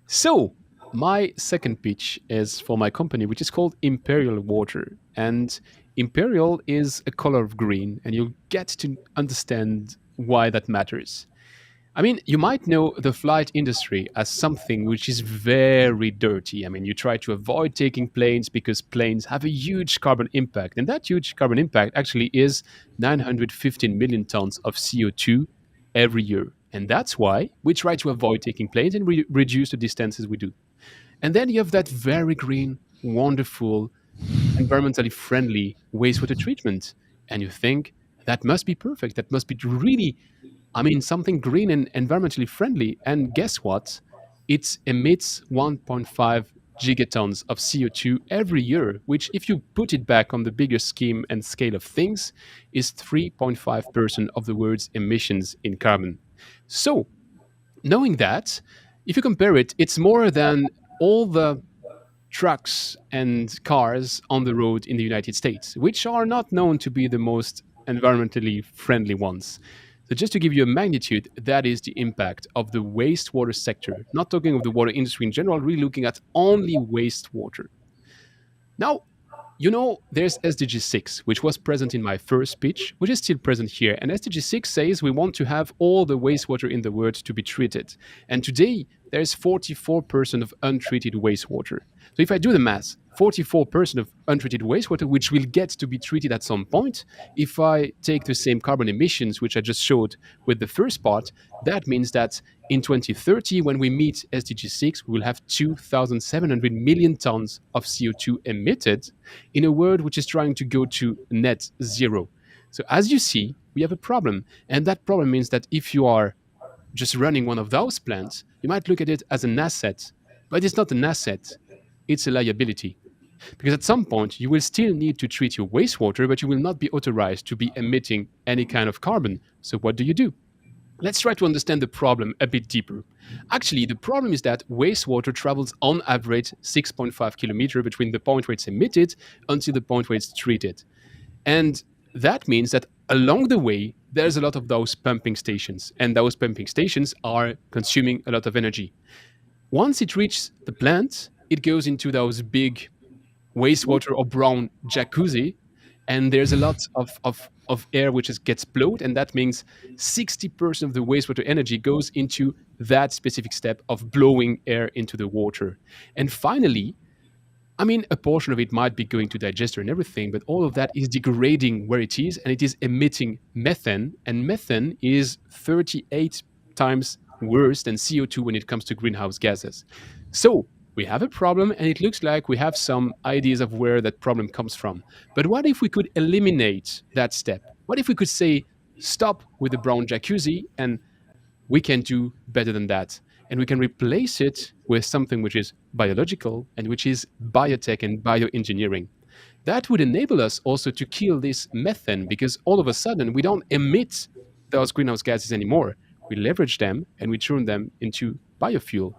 So my second pitch is for my company, which is called Imperial Water, and Imperial is a color of green, and you'll get to understand why that matters. I mean, you might know the flight industry as something which is very dirty. I mean, you try to avoid taking planes because planes have a huge carbon impact. And that huge carbon impact actually is 915 million tons of CO2 every year. And that's why we try to avoid taking planes and reduce the distances we do. And then you have that very green, wonderful, environmentally friendly wastewater treatment. And you think that must be perfect. That must be really, I mean, something green and environmentally friendly. And guess what? It emits 1.5 gigatons of CO2 every year, which, if you put it back on the bigger scheme and scale of things, is 3.5% of the world's emissions in carbon. So, knowing that, if you compare it, it's more than all the trucks and cars on the road in the United States, which are not known to be the most environmentally friendly ones. So, just to give you a magnitude, that is the impact of the wastewater sector. Not talking of the water industry in general, really looking at only wastewater. Now, there's SDG 6, which was present in my first pitch, which is still present here. And SDG 6 says we want to have all the wastewater in the world to be treated. And today, there's 44% of untreated wastewater. So if I do the math, 44% of untreated wastewater, which will get to be treated at some point, if I take the same carbon emissions, which I just showed with the first part, that means that in 2030, when we meet SDG 6, we will have 2,700 million tons of CO2 emitted in a world which is trying to go to net zero. So as you see, we have a problem. And that problem means that if you are just running one of those plants, you might look at it as an asset, but it's not an asset, it's a liability. Because at some point, you will still need to treat your wastewater, but you will not be authorized to be emitting any kind of carbon. So what do? Let's try to understand the problem a bit deeper. Actually, the problem is that wastewater travels on average 6.5 kilometers between the point where it's emitted until the point where it's treated. And that means that along the way, there's a lot of those pumping stations, and those pumping stations are consuming a lot of energy. Once it reaches the plant, it goes into those big wastewater or brown jacuzzi, and there's a lot of air which gets blowed, and that means 60% of the wastewater energy goes into that specific step of blowing air into the water. And finally, I mean, a portion of it might be going to digester and everything, but all of that is degrading where it is, and it is emitting methane, and methane is 38 times worse than CO2 when it comes to greenhouse gases. So we have a problem, and it looks like we have some ideas of where that problem comes from. But what if we could eliminate that step? What if we could say, stop with the brown jacuzzi, and we can do better than that? And we can replace it with something which is biological and which is biotech and bioengineering. That would enable us also to kill this methane, because all of a sudden we don't emit those greenhouse gases anymore. We leverage them and we turn them into biofuel.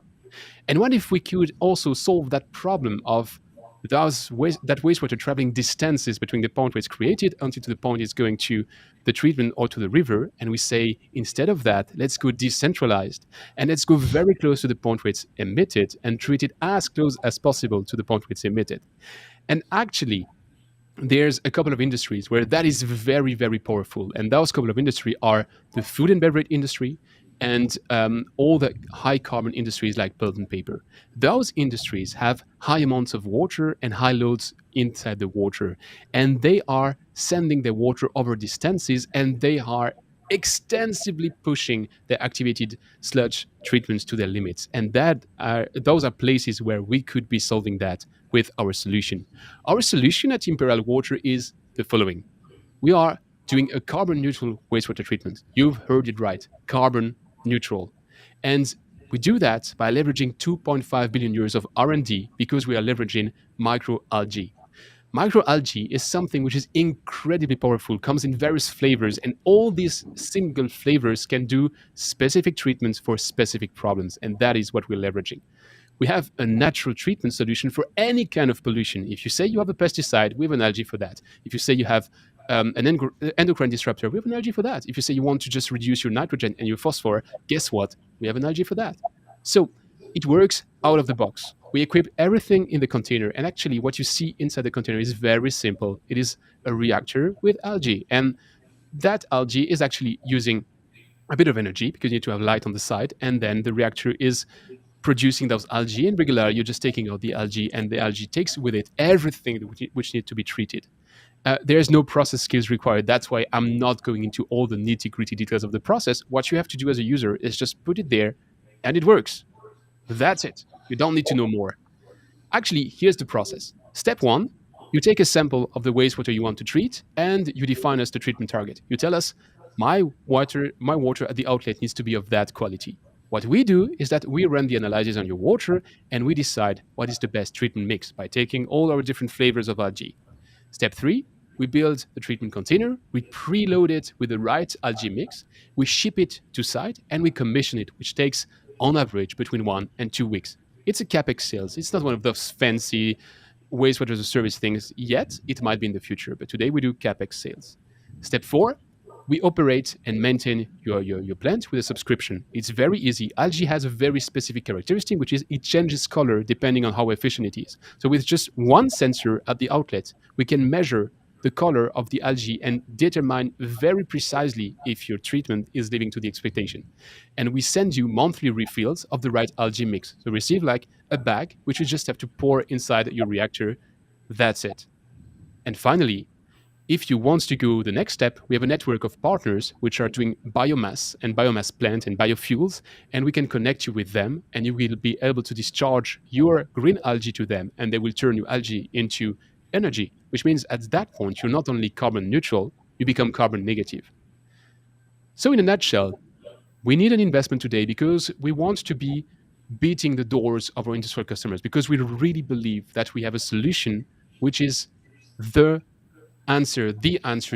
And what if we could also solve that problem of that wastewater traveling distances between the point where it's created until to the point it's going to the treatment or to the river, and we say, instead of that, let's go decentralized, and let's go very close to the point where it's emitted and treat it as close as possible to the point where it's emitted. And actually, there's a couple of industries where that is very, very powerful. And those couple of industries are the food and beverage industry and all the high carbon industries like pulp and paper. Those industries have high amounts of water and high loads inside the water, and they are sending the water over distances, and they are extensively pushing the activated sludge treatments to their limits. And those are places where we could be solving that with our solution. Our solution at Imperial Water is the following: we are doing a carbon neutral wastewater treatment. You've heard it right, carbon neutral. And we do that by leveraging 2.5 billion euros of R&D because we are leveraging microalgae. Microalgae is something which is incredibly powerful, comes in various flavors, and all these single flavors can do specific treatments for specific problems, and that is what we're leveraging. We have a natural treatment solution for any kind of pollution. If you say you have a pesticide, we have an algae for that. If you say you have endocrine disruptor, we have an algae for that. If you say you want to just reduce your nitrogen and your phosphor, guess what? We have an algae for that. So it works out of the box. We equip everything in the container, and actually what you see inside the container is very simple. It is a reactor with algae, and that algae is actually using a bit of energy because you need to have light on the side, and then the reactor is producing those algae. And regularly, you're just taking out the algae, and the algae takes with it everything which need to be treated. There's no process skills required. That's why I'm not going into all the nitty gritty details of the process. What you have to do as a user is just put it there, and it works. That's it. You don't need to know more. Actually, here's the process. Step one, you take a sample of the wastewater you want to treat, and you define us the treatment target. You tell us, my water at the outlet needs to be of that quality. What we do is that we run the analysis on your water, and we decide what is the best treatment mix by taking all our different flavors of algae. Step three, we build the treatment container, we preload it with the right algae mix, we ship it to site, and we commission it, which takes on average between 1 and 2 weeks. It's a capex sales. It's not one of those fancy wastewater as a service things yet. It might be in the future, but today we do capex sales. Step four, we operate and maintain your plant with a subscription. It's very easy. Algae has a very specific characteristic, which is it changes color depending on how efficient it is. So with just one sensor at the outlet, we can measure the color of the algae and determine very precisely if your treatment is living to the expectation. And we send you monthly refills of the right algae mix. So receive like a bag, which you just have to pour inside your reactor. That's it. And finally, if you want to go the next step, we have a network of partners which are doing biomass and biomass plant and biofuels, and we can connect you with them, and you will be able to discharge your green algae to them, and they will turn your algae into energy, which means at that point, you're not only carbon neutral, you become carbon negative. So in a nutshell, we need an investment today because we want to be beating the doors of our industrial customers, because we really believe that we have a solution which is the answer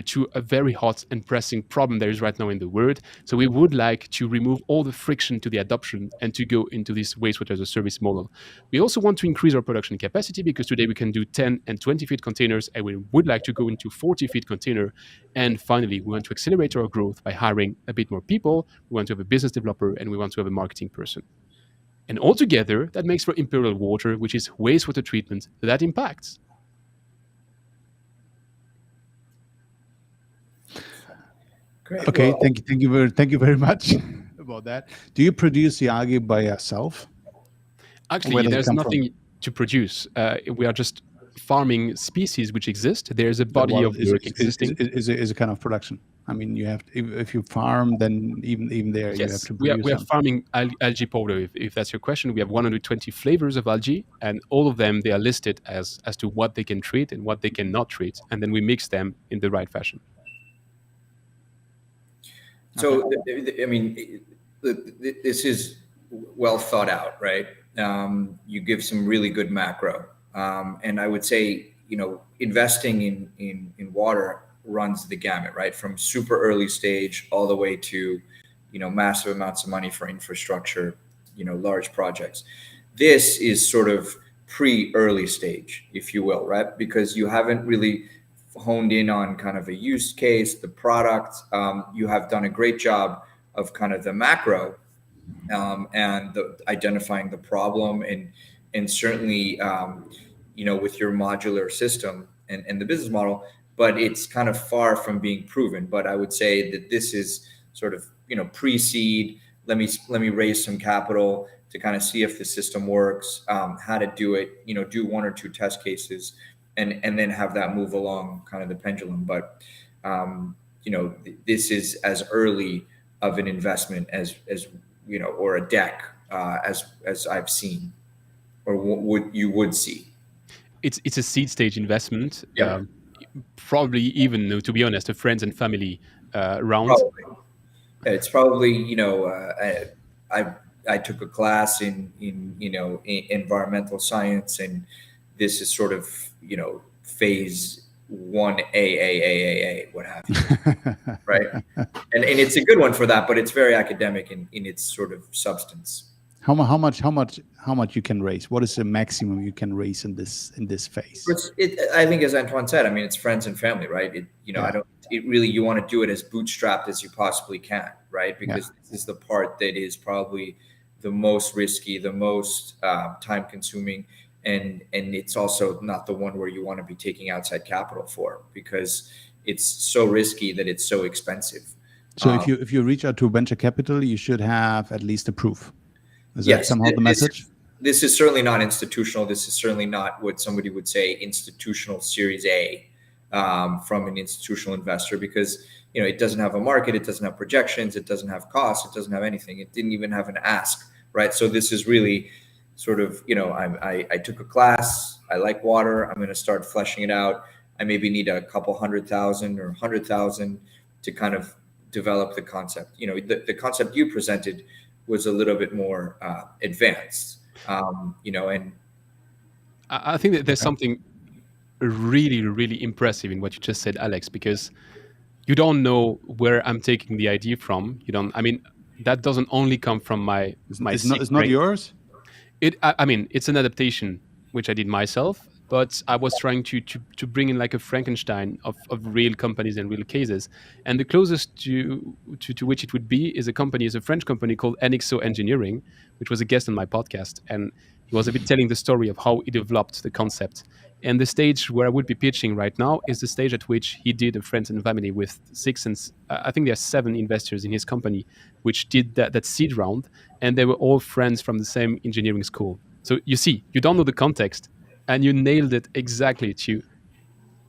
to a very hot and pressing problem there is right now in the world. So we would like to remove all the friction to the adoption and to go into this wastewater as a service model. We also want to increase our production capacity because today we can do 10 and 20 feet containers, and we would like to go into 40 feet container. And finally, we want to accelerate our growth by hiring a bit more people. We want to have a business developer, and we want to have a marketing person. And altogether, that makes for Imperial Water, which is wastewater treatment that impacts. Great. Okay, Well, thank you very much about that. Do you produce the algae by yourself? Actually, Where does it there's come nothing to produce. We are just farming species which exist. There's a from? body Well, of work existing. is a kind of production. I mean, you have if you farm, then even there you have Yes, to we are produce some. farming algae powder. If that's your question, we have 120 flavors of algae, and all of them they are listed as to what they can treat and what they cannot treat, and then we mix them in the right fashion. so I mean, this is well thought out, right? You give some really good macro, and I would say, investing in water runs the gamut, right? From super early stage all the way to, massive amounts of money for infrastructure, large projects. This is sort of pre-early stage, if you will, right? Because you haven't really honed in on kind of a use case, the product. You have done a great job of kind of the macro, and identifying the problem, and certainly, with your modular system and the business model, but it's kind of far from being proven. But I would say that this is sort of, pre-seed. Let me raise some capital to kind of see if the system works, how to do it, do one or two test cases, and then have that move along kind of the pendulum. But this is as early of an investment as or a deck as I've seen, or would see. It's a seed stage investment. Yep, Probably even, to be honest, a friends and family round. probably. It's probably I I took a class in environmental science, and this is sort of phase one A, what have you, right? And it's a good one for that, but it's very academic in its sort of substance. How much you can raise? What is the maximum you can raise in this phase? I think, as Antoine said, I mean, it's friends and family, right? I Yeah. don't. It really, you want to do it as bootstrapped as you possibly can, right? Yeah. Because this is the part that is probably the most risky, the most time consuming, and it's also not the one where you want to be taking outside capital for, because it's so risky that it's so expensive. So if you reach out to venture capital, you should have at least a proof. Is that Yes, somehow the message? this is certainly not institutional. This is certainly not what somebody would say institutional Series A from an institutional investor, because it doesn't have a market, it doesn't have projections, it doesn't have costs, it doesn't have anything. It didn't even have an ask, right? So this is really sort of I took a class. I like water. I'm going to start fleshing it out. I maybe need a couple 100,000 or 100,000 to kind of develop the concept. The concept you presented was a little bit more advanced, and I think that there's something really, really impressive in what you just said, Alex, because you don't know where I'm taking the idea from. You don't. I mean, that doesn't only come from my sick It's not brain. yours. I mean, it's an adaptation which I did myself, but I was trying to bring in like a Frankenstein of real companies and real cases. And the closest to which it would be is a French company called Anixo Engineering, which was a guest on my podcast, and he was a bit telling the story of how he developed the concept. And the stage where I would be pitching right now is the stage at which he did a friends and family with I think there are 7 investors in his company, which did that seed round, and they were all friends from the same engineering school. So you see, you don't know the context, and you nailed it exactly to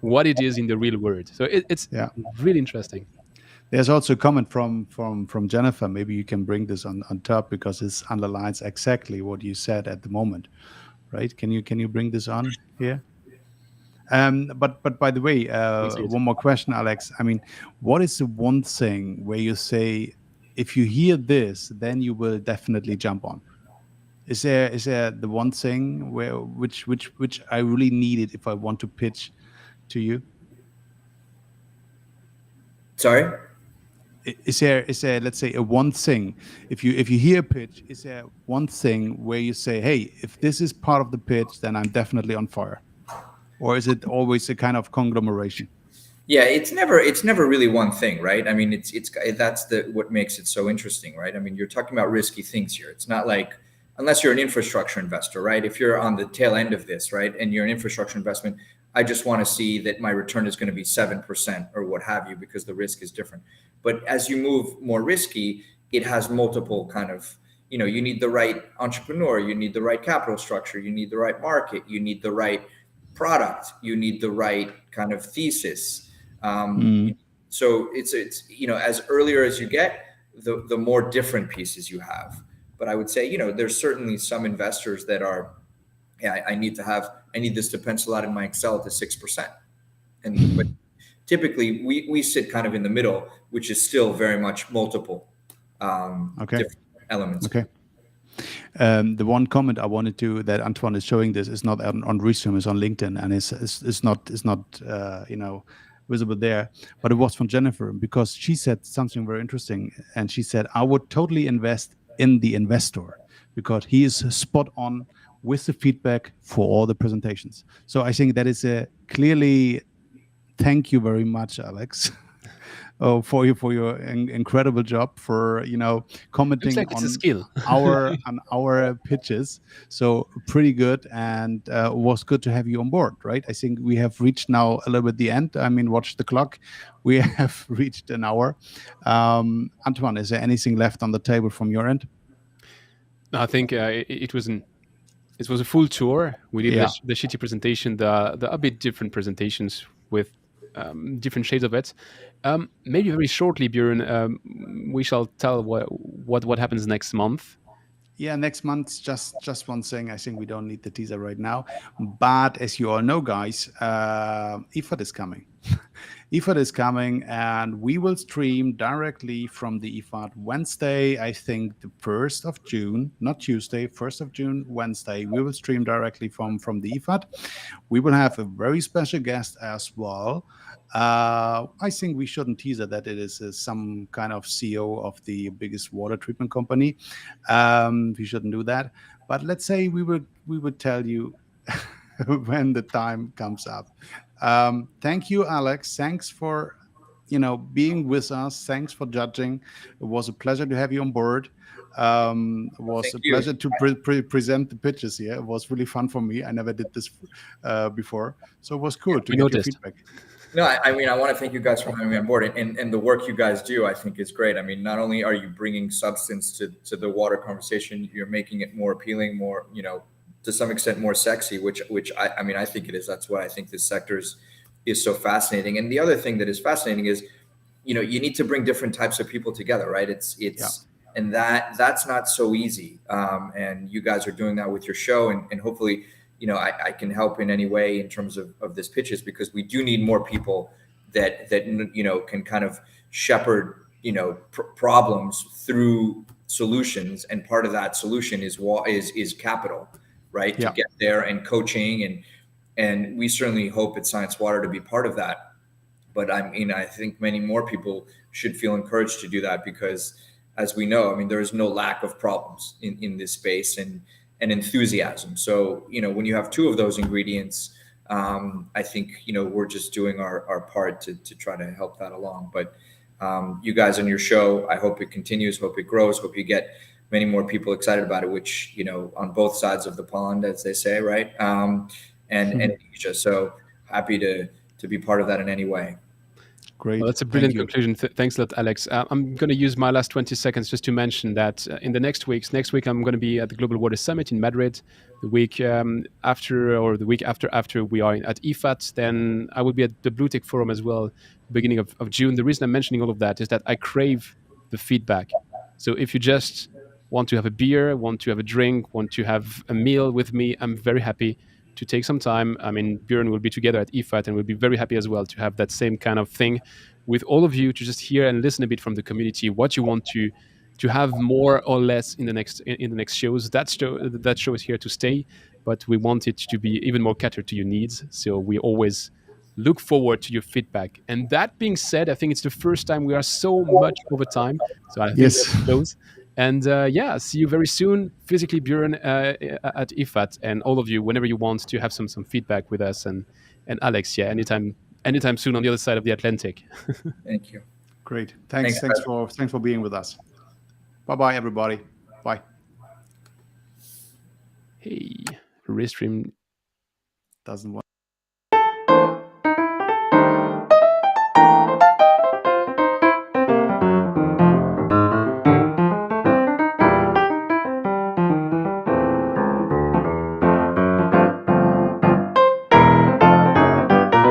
what it is in the real world. So it's Yeah. really interesting. There's also a comment from Jennifer. Maybe you can bring this on top, because this underlines exactly what you said at the moment, right? Can you bring this on here? But by the way, Please do it. one more question, Alex. I mean, what is the one thing where you say, if you hear this, then you will definitely jump on? Is there the one thing which I really needed if I want to pitch to you? sorry. Is there, let's say, a one thing, if you hear a pitch, is there one thing where you say, hey, if this is part of the pitch, then I'm definitely on fire? Or is it always a kind of conglomeration? Yeah, it's never really one thing, right? I mean, it's that's what makes it so interesting, right? I mean, you're talking about risky things here. It's not like, unless you're an infrastructure investor, right? If you're on the tail end of this, right, and you're an infrastructure investment, I just want to see that my return is going to be 7% or what have you, because the risk is different. But as you move more risky, it has multiple kind of, you need the right entrepreneur, you need the right capital structure, you need the right market, you need the right product, you need the right kind of thesis. So it's as earlier as you get, the more different pieces you have. But I would say, there's certainly some investors that are, yeah, I need this to pencil out in my Excel to 6%. But typically we sit kind of in the middle, which is still very much multiple different elements. Okay. The one comment I wanted to, that Antoine is showing this, is not on Restream, is on LinkedIn, and it's not visible there, but it was from Jennifer, because she said something very interesting, and she said, I would totally invest in the investor, because he is spot on with the feedback for all the presentations. So I think that is a clearly, thank you very much, Alex. For your incredible job, for commenting Looks like it's a on skill. our pitches. So pretty good, and it was good to have you on board, right? I think we have reached now a little bit the end. I mean, watch the clock. We have reached an hour. Antoine, is there anything left on the table from your end? I think it was an It was a full tour. We did Yeah. the shitty presentation, the a bit different presentations with different shades of it. Maybe very shortly, Björn, we shall tell what happens next month. Yeah, next month, just one thing. I think we don't need the teaser right now. But as you all know, guys, EFAT is coming. EFAT is coming, and we will stream directly from the EFAT Wednesday, I think the 1st of June, not Tuesday, 1st of June, Wednesday. We will stream directly from the EFAT. We will have a very special guest as well. I think we shouldn't teaser that it is some kind of CEO of the biggest water treatment company. We shouldn't do that. But let's say we would tell you when the time comes up. Thank you, Alex. Thanks for being with us. Thanks for judging. It was a pleasure to have you on board. It was Thank a you. pleasure to present the pitches here. It was really fun for me. I never did this before, so it was cool to We get your noticed. feedback. No, I mean, I want to thank you guys for having me on board, and the work you guys do, I think, is great. I mean, not only are you bringing substance to the water conversation, you're making it more appealing, more, to some extent more sexy, which I mean, I think it is. That's why I think this sector is so fascinating. And the other thing that is fascinating is, you need to bring different types of people together, right? Yeah. And that's not so easy. And you guys are doing that with your show, and hopefully, I can help in any way in terms of this pitches, because we do need more people that can kind of shepherd problems through solutions, and part of that solution is capital, right? Yeah. To get there, and coaching, and we certainly hope at Science Water to be part of that. But I mean, I think many more people should feel encouraged to do that, because, as we know, I mean, there is no lack of problems in this space, and enthusiasm. So, when you have two of those ingredients, I think, we're just doing our part to try to help that along. But you guys on your show, I hope it continues, hope it grows, hope you get many more people excited about it, which, on both sides of the pond, as they say, right? And Asia. So happy to be part of that in any way. Great. Well, that's a Thank brilliant you. conclusion. Thanks a lot, Alex. I'm going to use my last 20 seconds just to mention that in the next week, I'm going to be at the Global Water Summit in Madrid. The week after, or the week after we are at EFAT, then I will be at the Blue Tech Forum as well, beginning of June. The reason I'm mentioning all of that is that I crave the feedback. So if you just want to have a beer, want to have a drink, want to have a meal with me, I'm very happy to take some time. I mean, Björn will be together at EFAT, and we'll be very happy as well to have that same kind of thing with all of you, to just hear and listen a bit from the community what you want to have more or less in the next shows. That show is here to stay, but we want it to be even more catered to your needs. So we always look forward to your feedback. And that being said, I think it's the first time we are so much over time. So I think we have Yes. to close. And yeah, see you very soon, physically, Björn, at IFAT, and all of you, whenever you want to have some feedback with us, and Alex, yeah, anytime soon on the other side of the Atlantic. Thank you. Great. Thanks Thanks. for being with us. Bye everybody. Bye. Hey, Restream Doesn't want